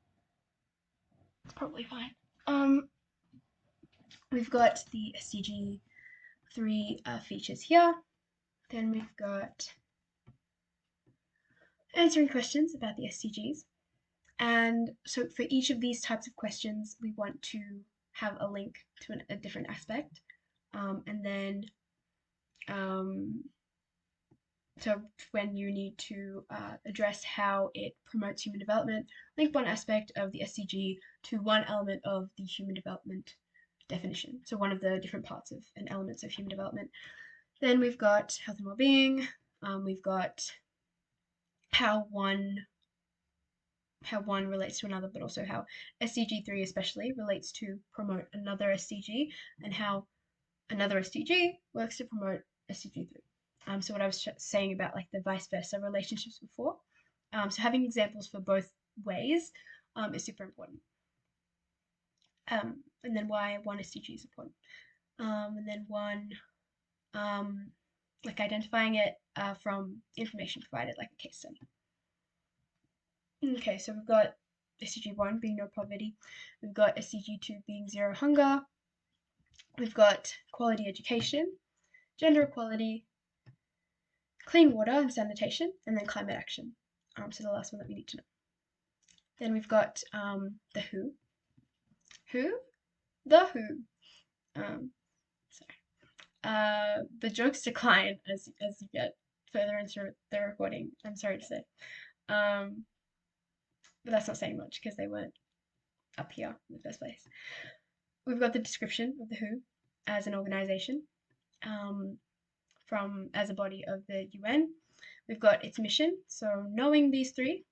It's probably fine. We've got the SDG 3 features here. Then we've got answering questions about the SDGs. And so for each of these types of questions, we want to have a link to a different aspect. And then, so when you need to address how it promotes human development, link one aspect of the SDG to one element of the human development definition. So one of the different parts of and elements of human development. Then we've got health and well-being. We've got how one relates to another, but also how SDG 3 especially relates to promote another SDG, and how another SDG works to promote SDG 3. So what I was saying about like the vice versa relationships before. So having examples for both ways is super important. And then why one SDG is important. And then one, like identifying it from information provided, like a case study. Okay, so we've got SDG 1 being no poverty, we've got SDG 2 being zero hunger, we've got quality education, gender equality, clean water and sanitation, and then climate action. So the last one that we need to know. Then we've got the WHO. Who? The WHO. The jokes decline as you get further into the recording, I'm sorry to say. But that's not saying much because they weren't up here in the first place. We've got the description of the WHO as an organization, as a body of the UN. We've got its mission. So knowing these 3,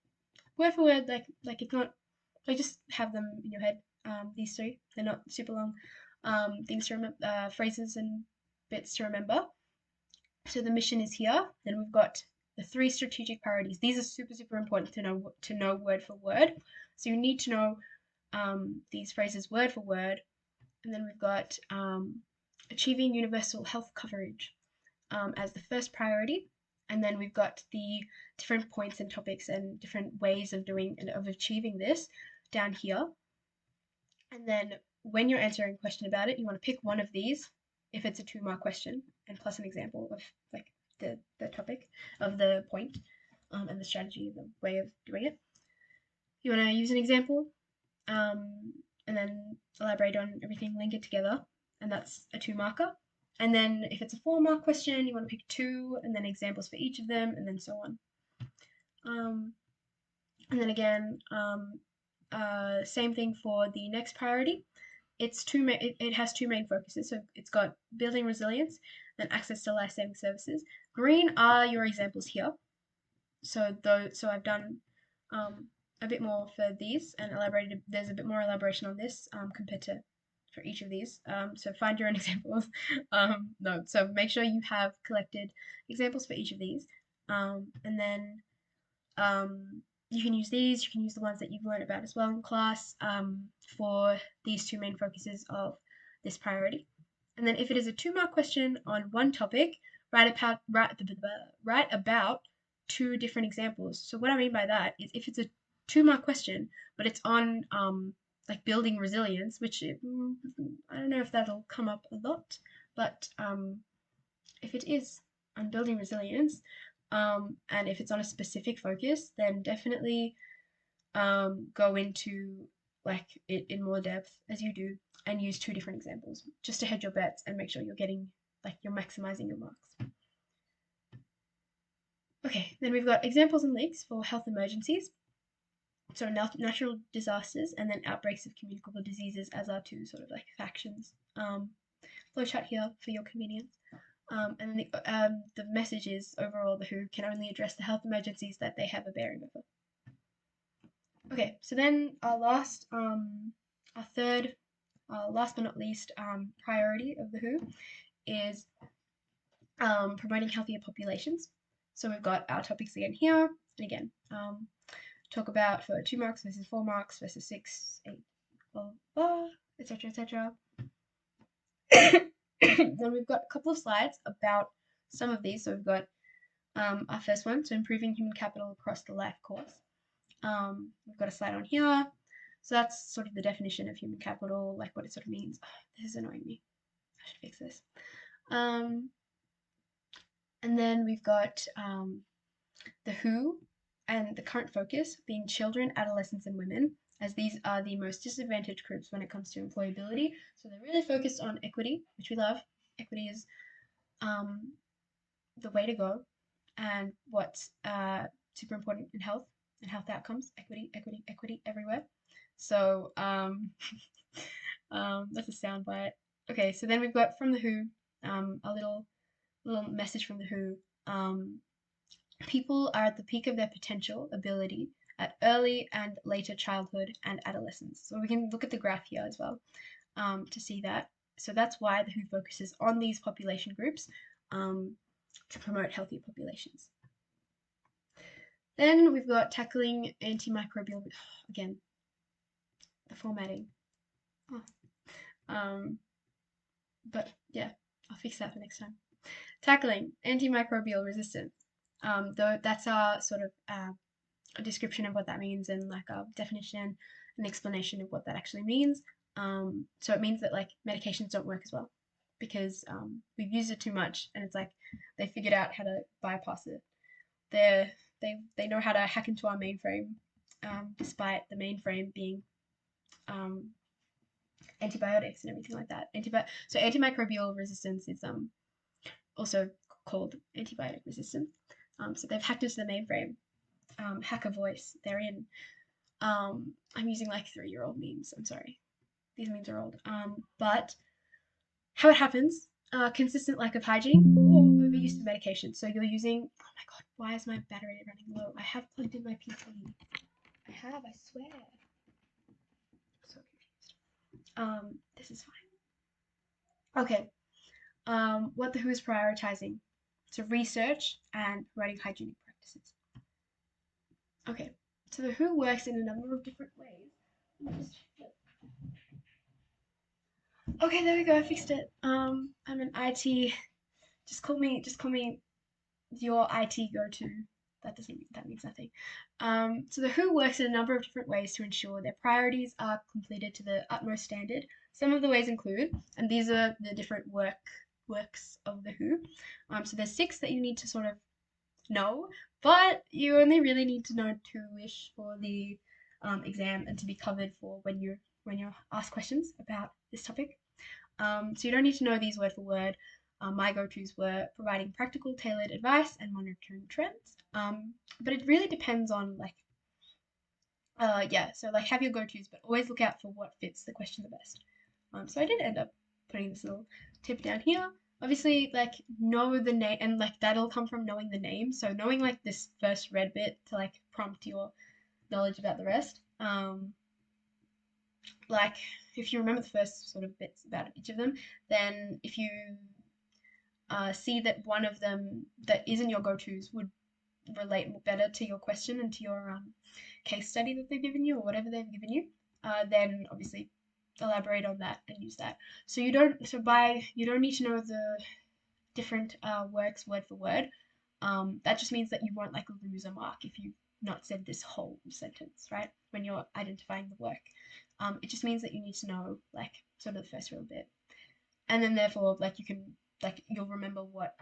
word for word, like it's not, like just have them in your head. These 3, they're not super long things to remember, phrases and bits to remember. So the mission is here. Then we've got the 3 strategic priorities. These are super important to know word for word. So you need to know these phrases word for word. And then we've got achieving universal health coverage as the first priority. And then we've got the different points and topics and different ways of doing and of achieving this down here. And then when you're answering a question about it, you want to pick one of these if it's a 2-mark question, and plus an example of like the topic of the point and the strategy, the way of doing it. You want to use an example and then elaborate on everything, link it together, and that's a 2-marker. And then if it's a 4-mark question, you want to pick 2 and then examples for each of them, and then so on. And then again, same thing for the next priority. It has 2 main focuses. So it's got building resilience then access to life-saving services. Green are your examples here. So I've done a bit more for these and elaborated. There's a bit more elaboration on this compared to for each of these. So find your own examples. No, so make sure you have collected examples for each of these, and then you can use these. You can use the ones that you've learned about as well in class for these two main focuses of this priority. And then if it is a 2-mark question on one topic, write about 2 different examples. So what I mean by that is if it's a 2-mark question, but it's on like building resilience, which I don't know if that'll come up a lot, but if it is on building resilience, and if it's on a specific focus, then definitely go into like it in more depth as you do and use 2 different examples just to hedge your bets and make sure you're getting like you're maximizing your marks. Okay, then we've got examples and links for health emergencies. So natural disasters and then outbreaks of communicable diseases as our 2 sort of like factions. Flowchart here for your convenience. And the message is overall the WHO can only address the health emergencies that they have a bearing over. Okay, so then our third, last but not least, priority of the WHO is promoting healthier populations. So we've got our topics again here, and again, talk about for 2 marks versus 4 marks versus 6, 8, blah, blah, etc., etc. Then we've got a couple of slides about some of these. So we've got our first one, so improving human capital across the life course. We've got a slide on here. So that's sort of the definition of human capital, like what it sort of means. Oh, this is annoying me. I should fix this. And then we've got the WHO and the current focus being children, adolescents, and women, as these are the most disadvantaged groups when it comes to employability. So they're really focused on equity, which we love. Equity is the way to go, and what's super important in health and health outcomes. Equity, equity, equity everywhere. So that's a soundbite. Okay, so then we've got from the WHO a little message from the WHO. People are at the peak of their potential ability at early and later childhood and adolescence. So we can look at the graph here as well to see that. So that's why the WHO focuses on these population groups to promote healthy populations. Then we've got tackling antimicrobial, again, the formatting. But yeah, I'll fix that for next time. Tackling antimicrobial resistance. Though that's our sort of a description of what that means and like a definition and explanation of what that actually means. So it means that like medications don't work as well because we've used it too much, and it's like they figured out how to bypass it. They know how to hack into our mainframe, despite the mainframe being antibiotics and everything like that. So antimicrobial resistance is also called antibiotic resistance. So they've hacked into the mainframe. Hacker voice, they're in. I'm using like 3-year-old memes. I'm sorry, these memes are old. But how it happens: consistent lack of hygiene or overuse of medication. So you're using. Oh my god, why is my battery running low? I have plugged in my PC. I have, I swear. So confused. This is fine. Okay. What the WHO is prioritizing. So research and promoting hygienic practices. Okay, so the WHO works in a number of different ways. Okay, there we go. I fixed it. I'm an IT. Just call me your IT go-to. That means nothing. So the WHO works in a number of different ways to ensure their priorities are completed to the utmost standard. Some of the ways include, and these are the different works of the WHO. So there's 6 that you need to sort of know, but you only really need to know 2-ish for the exam and to be covered for when you're asked questions about this topic. So you don't need to know these word for word. My go-tos were providing practical, tailored advice and monitoring trends. But it really depends on like, so like have your go-tos, but always look out for what fits the question the best. So I did end up putting this little tip down here. obviously like know the name, and like that'll come from knowing the name. So knowing like this first red bit to like prompt your knowledge about the rest. Like if you remember the first sort of bits about each of them, then if you see that one of them that isn't your go-tos would relate better to your question and to your case study that they've given you or whatever they've given you, then obviously elaborate on that and use that. So you don't need to know the different works word for word. That just means that you won't like lose a mark if you've not said this whole sentence, right? When you're identifying the work. It just means that you need to know like sort of the first little bit. And then therefore like you can like you'll remember what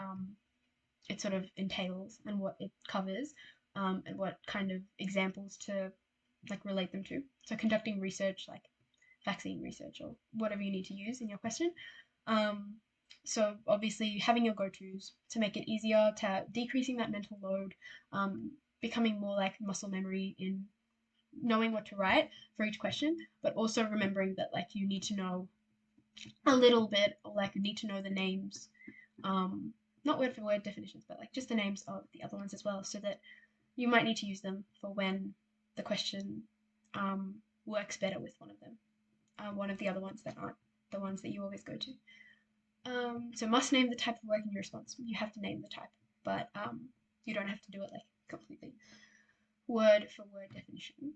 it sort of entails and what it covers, and what kind of examples to like relate them to. So conducting research like vaccine research or whatever you need to use in your question. Um, so obviously having your go-tos to make it easier, to decreasing that mental load, becoming more like muscle memory in knowing what to write for each question, but also remembering that like you need to know a little bit, or like you need to know the names, um, not word for word definitions, but like just the names of the other ones as well, so that you might need to use them for when the question works better with one of them, one of the other ones that aren't the ones that you always go to. So must name the type of work in your response. You have to name the type, but you don't have to do it like completely word for word definition.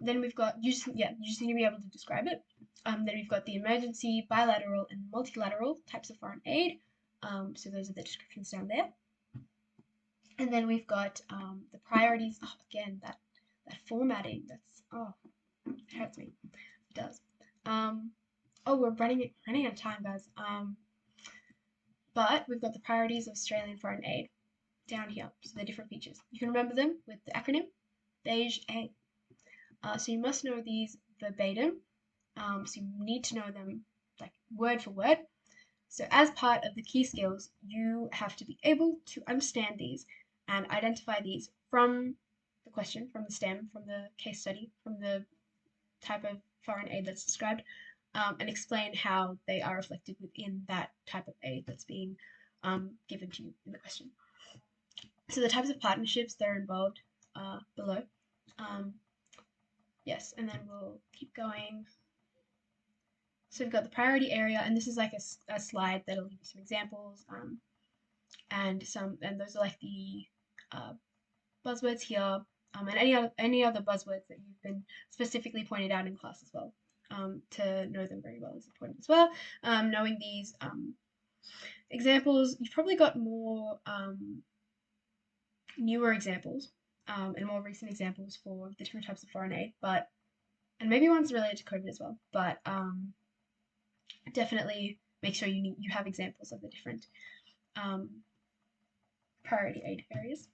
Then we've got you just need to be able to describe it. Then we've got the emergency, bilateral, and multilateral types of foreign aid. So those are the descriptions down there. And then we've got the priorities. Oh, again, that formatting. That's it hurts me. It does. Oh, we're running out of time, guys. But we've got the priorities of Australian foreign aid down here. So they're different features. You can remember them with the acronym BEIGE A. So you must know these verbatim. So you need to know them like word for word. So as part of the key skills, you have to be able to understand these and identify these from the question, from the STEM, from the case study, from the type of foreign aid that's described, and explain how they are reflected within that type of aid that's being given to you in the question. So the types of partnerships that are involved below. Yes, and then we'll keep going. So we've got the priority area, and this is like a slide that'll give you some examples, and those are like the buzzwords here, and any other buzzwords that you've been specifically pointed out in class as well. To know them very well is important as well. Knowing these examples, you've probably got more newer examples and more recent examples for the different types of foreign aid, and maybe ones related to COVID as well. But definitely make sure you have examples of the different priority aid areas.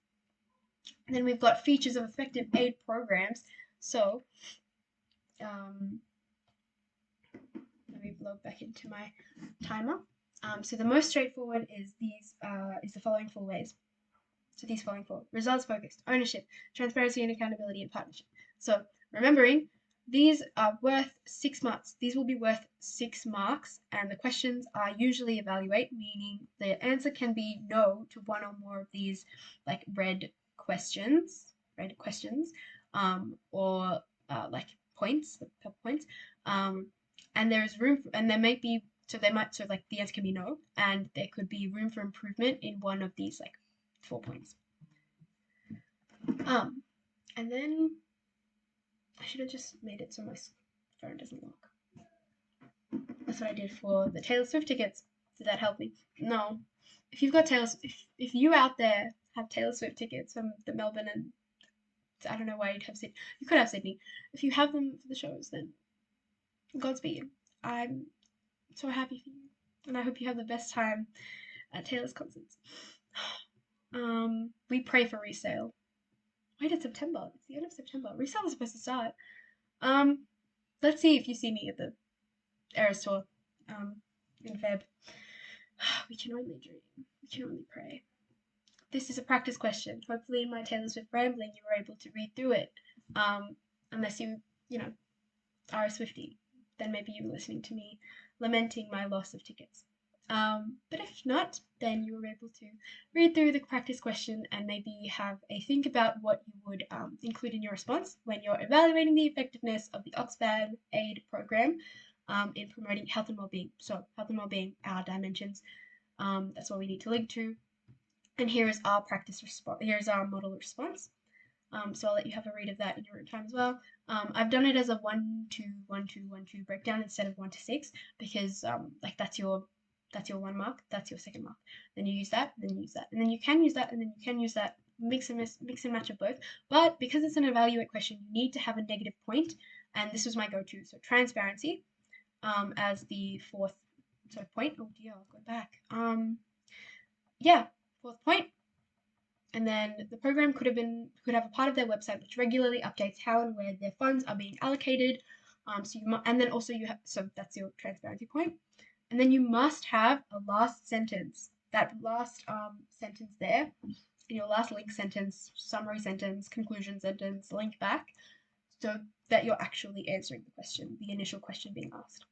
And then we've got features of effective aid programs. So let me log back into my timer. So the most straightforward is the following 4 ways. So these following 4: results focused, ownership, transparency and accountability, and partnership. So remembering, these are worth 6 marks. These will be worth 6 marks, and the questions are usually evaluate, meaning the answer can be no to one or more of these like red questions, or like points, the purple points. And there is room, and there might be, so like the answer can be no, and there could be room for improvement in one of these like 4 points. And then I should have just made it so my phone doesn't lock. That's what I did for the Taylor Swift tickets. Did that help me? No. If you've got if you out there have Taylor Swift tickets from the Melbourne, and I don't know why you'd have Sydney. You could have Sydney. If you have them for the shows, then Godspeed. I'm so happy for you, and I hope you have the best time at Taylor's concerts. We pray for resale. Wait, it's September. It's the end of September. Resale is supposed to start. Let's see if you see me at the Eras tour in Feb. We can only dream. We can only pray. This is a practice question. Hopefully in my Taylor Swift rambling you were able to read through it. Unless you are a Swiftie, then maybe you were listening to me lamenting my loss of tickets. But if not, then you were able to read through the practice question and maybe have a think about what you would include in your response when you're evaluating the effectiveness of the Oxfam Aid program in promoting health and well-being. So health and well-being, our dimensions, that's what we need to link to. And here is our practice response. Here's our model response. So I'll let you have a read of that in your own time as well. I've done it as a 1, 2, 1, 2, 1, 2 breakdown instead of 1 to 6 because like that's your 1 mark, that's your second mark. Then you use that, then you use that, and then you can use that, and then you can use that. Mix and match of both. But because it's an evaluate question, you need to have a negative point, and this was my go-to. So transparency as the fourth point. Oh dear, I'll go back. Yeah, fourth point. And then the program could have a part of their website which regularly updates how and where their funds are being allocated. And then also so that's your transparency point. And then you must have a last sentence. That last sentence there, your last link sentence, summary sentence, conclusion sentence, link back, so that you're actually answering the question, the initial question being asked.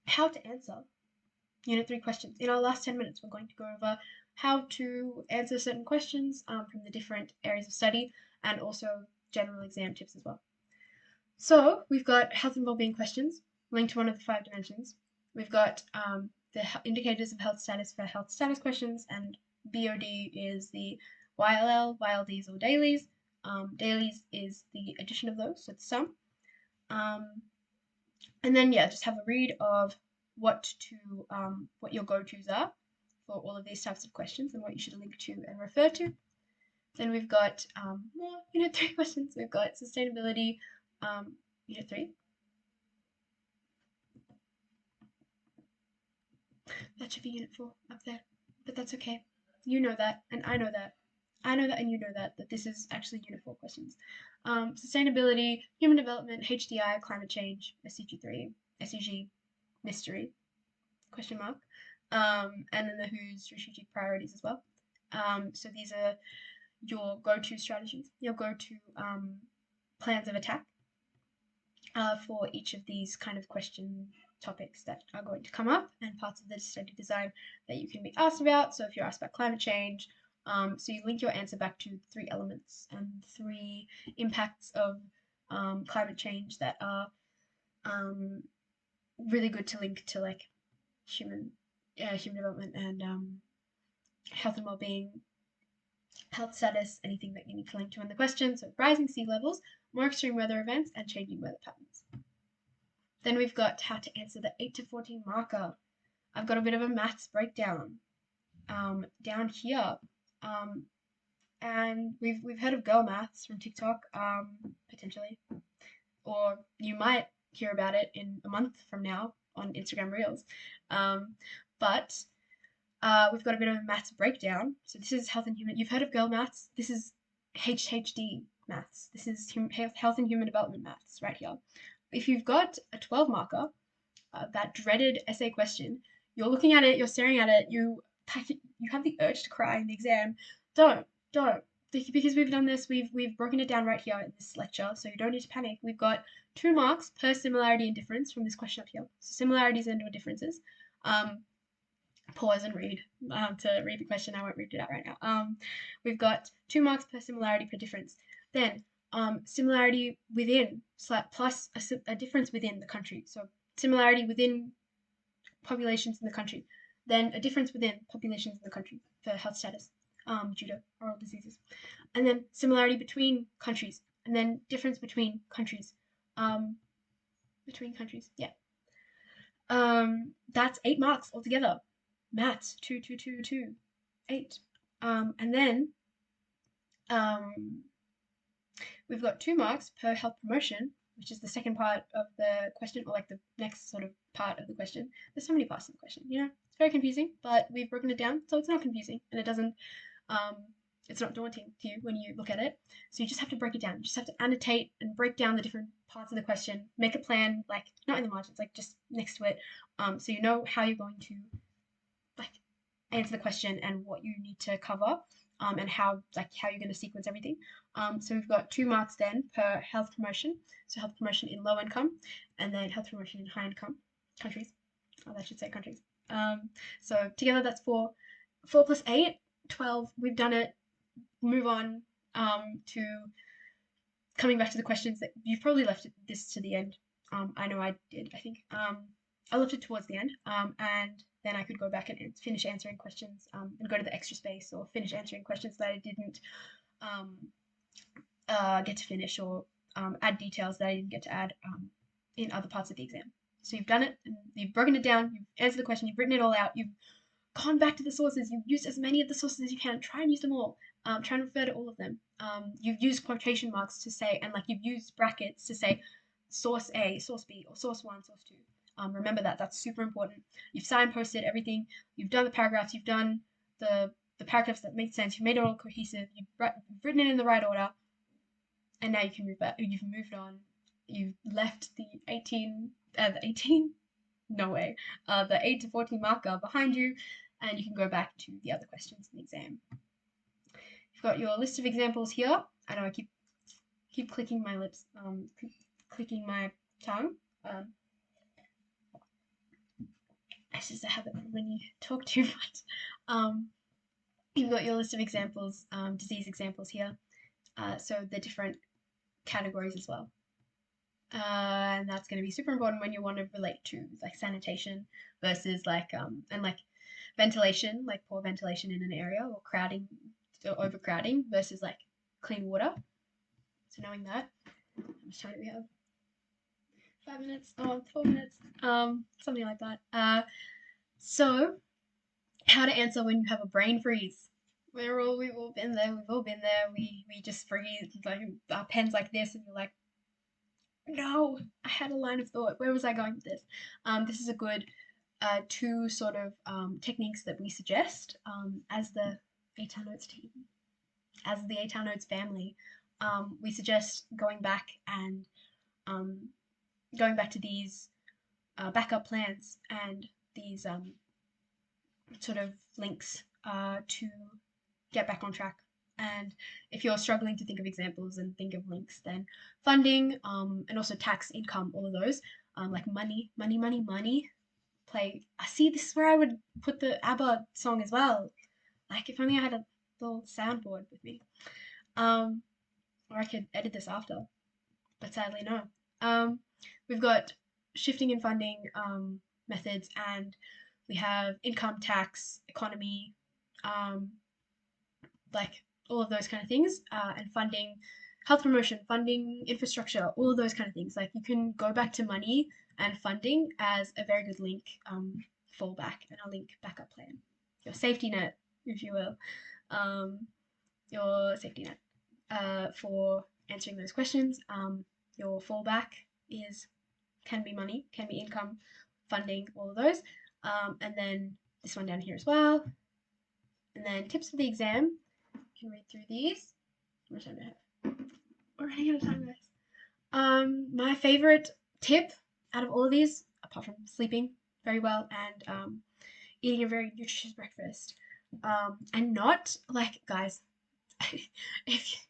How to answer Unit 3 questions. In our last 10 minutes, we're going to go over how to answer certain questions from the different areas of study and also general exam tips as well. So we've got health and well-being questions linked to one of the 5 dimensions. We've got the indicators of health status for health status questions, and BOD is the YLL, YLDs or dailies. Dailies is the addition of those, so the sum. And then yeah, just have a read of what your go-tos are for all of these types of questions and what you should link to and refer to. Then we've got more Unit 3 questions. We've got sustainability, Unit 3. That should be Unit 4 up there, but that's okay. You know that, and I know that. I know that, and you know that this is actually Unit 4 questions. Sustainability, human development, HDI, climate change, SDG3, SDG, mystery, question mark, and then the WHO's strategic priorities as well. So these are your go-to strategies, your go-to plans of attack for each of these kind of question topics that are going to come up and parts of the study design that you can be asked about. So if you're asked about climate change, so you link your answer back to 3 elements and 3 impacts of climate change that are really good to link to like human development and health and well-being, health status, anything that you need to link to in the question. So rising sea levels, more extreme weather events, and changing weather patterns. Then we've got how to answer the 8 to 14 marker. I've got a bit of a maths breakdown down here. And we've heard of girl maths from TikTok, potentially. Or you might hear about it in a month from now on Instagram Reels. But we've got a bit of a maths breakdown. So this is health and human. You've heard of girl maths. This is HHD maths. This is health and human development maths right here. If you've got a 12 marker, that dreaded essay question, you're looking at it, you're staring at it, you have the urge to cry in the exam. Don't. Because we've done this, we've broken it down right here in this lecture, so you don't need to panic. We've got 2 marks per similarity and difference from this question up here. So similarities and or differences. Pause and read to read the question. I won't read it out right now. We've got 2 marks per similarity per difference. Then similarity within plus a difference within the country. So similarity within populations in the country. Then a difference within populations in the country for health status due to oral diseases. And then similarity between countries. And then difference between countries. Yeah. That's 8 marks altogether. Maths, 2, 2, 2, 2, 8. And then we've got 2 marks per health promotion, which is the second part of the question, or like the next sort of part of the question. There's so many parts of the question, you know? It's very confusing, but we've broken it down, so it's not confusing, and it doesn't, it's not daunting to you when you look at it. So you just have to break it down. You just have to annotate and break down the different parts of the question, make a plan, like, not in the margins, like just next to it, so you know how you're going to like answer the question and what you need to cover, and how you're going to sequence everything. So we've got 2 marks then per health promotion. So health promotion in low income, and then health promotion in high income countries. Oh, that should say countries. So together that's 4. 4 plus 8, 12. We've done it. Move on to coming back to the questions that you've probably left this to the end. I know I did, I think. I left it towards the end, and then I could go back and finish answering questions and go to the extra space or finish answering questions that I didn't um, get to finish or add details that I didn't get to add in other parts of the exam. So you've done it, and you've broken it down, you've answered the question, you've written it all out, you've gone back to the sources, you've used as many of the sources as you can, try and use them all, try and refer to all of them. You've used quotation marks to say, and like you've used brackets to say source A, source B, or source 1, source 2. Remember that, that's super important. You've signposted everything, you've done the paragraphs, you've done the paragraphs that make sense, you've made it all cohesive, you've written it in the right order, and now you can move back. You've moved on. You've left the 18, no way, the 8 to 14 marker behind you, and you can go back to the other questions in the exam. You've got your list of examples here. I know I keep clicking my lips, clicking my tongue. It's just a habit when you talk too much. You've got your list of examples, disease examples here. So the different categories as well. And that's going to be super important when you want to relate to like sanitation versus like and like ventilation, like poor ventilation in an area, or crowding or overcrowding versus like clean water. So knowing that, how much time do we have? 5 minutes, 4 minutes, something like that. So how to answer when you have a brain freeze. We've all been there. We've all been there. We just freeze, like our pens like this, and you're like, no, I had a line of thought. Where was I going with this? This is a good two sort of techniques that we suggest as the ATAR Notes team, as the ATAR Notes family. We suggest going back and going back to these backup plans and these sort of links to get back on track. And if you're struggling to think of examples and think of links, then funding and also tax, income, all of those, like money, money, money, money, play. I see, this is where I would put the ABBA song as well. Like, if only I had a little soundboard with me. Or I could edit this after, but sadly no. We've got shifting and funding methods, and we have income, tax, economy, like all of those kind of things, and funding, health promotion, funding, infrastructure, all of those kind of things. Like you can go back to money and funding as a very good link fallback and a link backup plan. Your safety net, if you will, your safety net for answering those questions. Your fallback can be money, can be income, funding, all of those. And then this one down here as well. And then tips for the exam. You can read through these. How much time do I have? We're running out of time, guys. My favorite tip out of all of these, apart from sleeping very well and eating a very nutritious breakfast, and not like, guys, if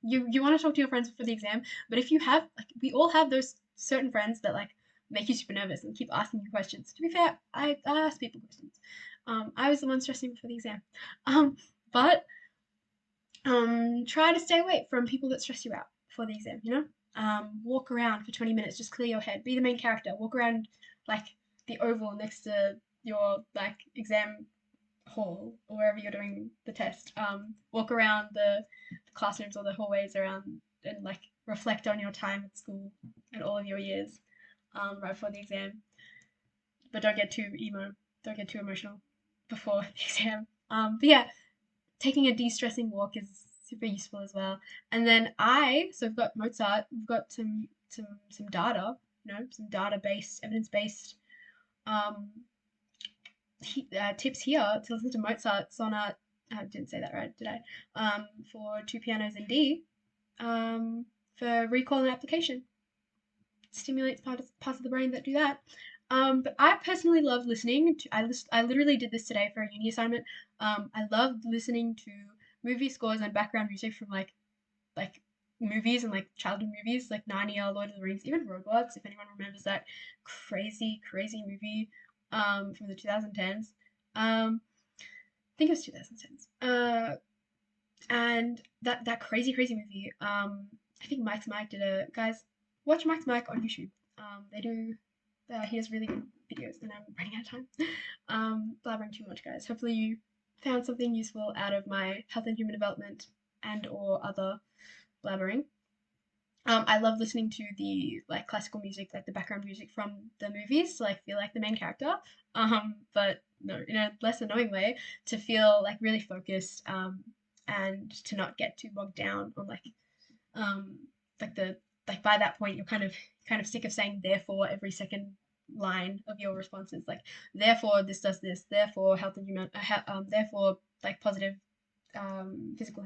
you want to talk to your friends before the exam, but if you have, like, we all have those certain friends that like make you super nervous and keep asking you questions. To be fair, I ask people questions. I was the one stressing before the exam. But try to stay away from people that stress you out before the exam, you know? Walk around for 20 minutes, just clear your head, be the main character, walk around like the oval next to your like exam hall or wherever you're doing the test. Walk around the classrooms or the hallways around and like reflect on your time at school and all of your years right before the exam. But don't get too emo, don't get too emotional before the exam. But yeah, taking a de-stressing walk is super useful as well. And then so we've got Mozart, we've got some data, you know, some data-based, evidence-based tips here to listen to Mozart sonat. I didn't say that right, did I? For two pianos in D, for recall and application. Stimulates parts of the brain that do that. But I personally love listening to. I literally did this today for a uni assignment. I loved listening to movie scores and background music from like movies and like childhood movies like Narnia, Lord of the Rings, even Robots. If anyone remembers that crazy movie, from the 2010s. I think it was 2010s. And that crazy movie. I think Mike's Mike did a guys watch Mike's Mike on YouTube. They do. He does really good videos, and I'm running out of time. Blabbering too much, guys. Hopefully you found something useful out of my health and human development and or other blabbering. I love listening to the like classical music, like the background music from the movies, so I feel like the main character. But no, in a less annoying way, to feel like really focused, and to not get too bogged down on um, the like by that point you're kind of sick of saying therefore every second line of your responses, like therefore this does this, therefore health and human, therefore like positive physical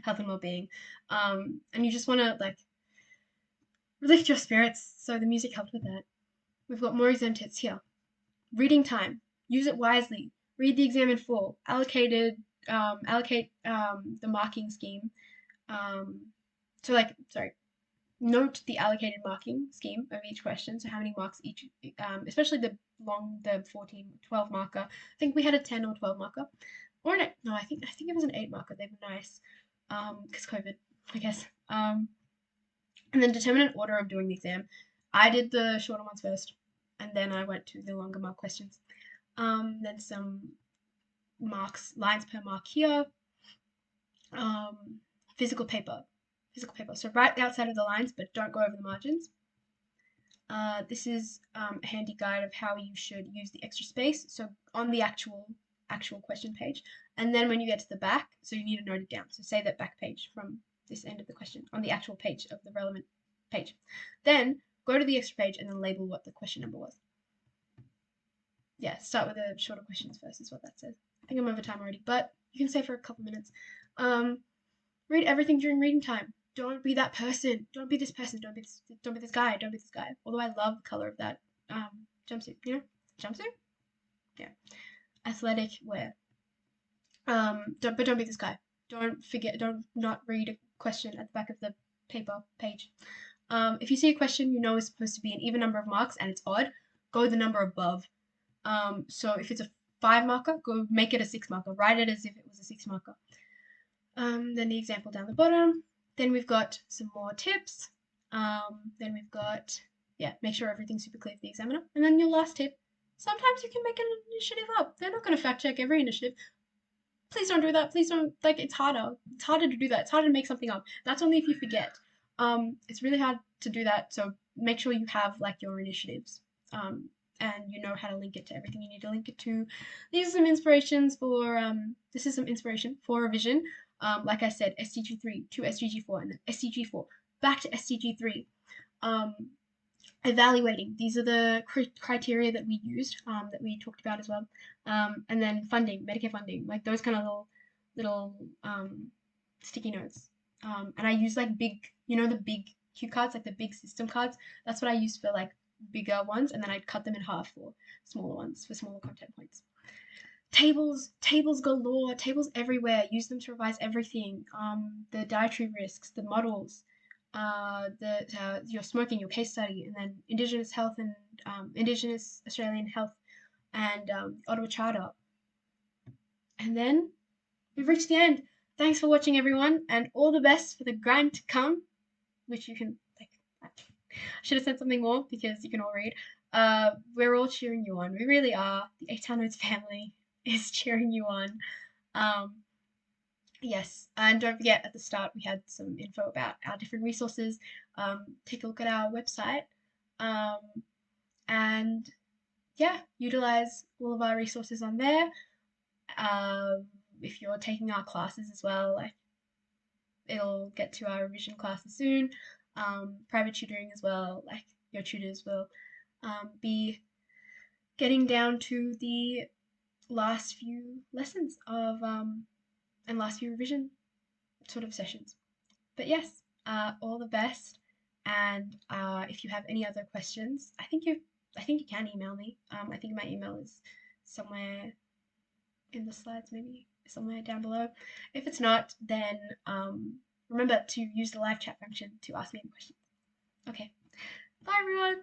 health and well-being, and you just want to like lift your spirits. So the music helped with that. We've got more exam tips here. Reading time, use it wisely. Read the exam in full. Allocate the marking scheme. So like sorry, note the allocated marking scheme of each question. So how many marks each, especially the 14, 12 marker. I think we had a 10 or 12 marker. Or no, I think it was an 8 marker. They were nice. Because COVID, I guess. And then determine an order of doing the exam. I did the shorter ones first, and then I went to the longer mark questions. Then some marks, lines per mark here. Physical paper. So write outside of the lines, but don't go over the margins. This is a handy guide of how you should use the extra space. So on the actual question page, and then when you get to the back, so you need to note it down. So say that back page from this end of the question on the actual page of the relevant page. Then go to the extra page and then label what the question number was. Yeah, start with the shorter questions first is what that says. I think I'm over time already, but you can stay for a couple minutes. Read everything during reading time. Don't be that person. Don't be this person. Don't be this guy. Don't be this guy. Although I love the color of that jumpsuit. You know, jumpsuit. Yeah, athletic wear. Don't be this guy. Don't forget. Don't not read a question at the back of the paper page. If you see a question you know is supposed to be an even number of marks and it's odd, go the number above. So if it's a 5 marker, go make it a 6 marker. Write it as if it was a 6 marker. Then the example down the bottom. Then we've got some more tips. Then we've got, make sure everything's super clear for the examiner. And then your last tip, sometimes you can make an initiative up. They're not going to fact check every initiative. Please don't do that. Please don't, like, it's harder. It's harder to do that. It's harder to make something up. That's only if you forget. It's really hard to do that, so make sure you have, like, your initiatives. And you know how to link it to everything you need to link it to. These are some inspirations for, this is some inspiration for revision. Like I said, SDG3 to SDG4 and then SDG4 back to SDG3. Evaluating, these are the criteria that we used, that we talked about as well. And then funding, Medicare funding, like those kind of little sticky notes. And I use like big, you know, the big cue cards, like the big system cards. That's what I used for like bigger ones, and then I'd cut them in half for smaller ones, for smaller content points. Tables galore, tables everywhere. Use them to revise everything. The dietary risks, the models, your smoking, your case study, and then Indigenous health and Indigenous Australian health and Ottawa Charter. And then we've reached the end. Thanks for watching, everyone, and all the best for the grind to come, which you can, like, I should have said something more because you can all read. We're all cheering you on. We really are. The A-Town Notes family is cheering you on. Yes, and don't forget at the start we had some info about our different resources. Take a look at our website, and yeah, utilize all of our resources on there. If you're taking our classes as well, like it'll get to our revision classes soon. Private tutoring as well, like your tutors will be getting down to the last few lessons of and last few revision sort of sessions. But yes, all the best. And if you have any other questions, I think you can email me. I think my email is somewhere in the slides, maybe somewhere down below. If it's not, then remember to use the live chat function to ask me any questions. Okay, bye everyone.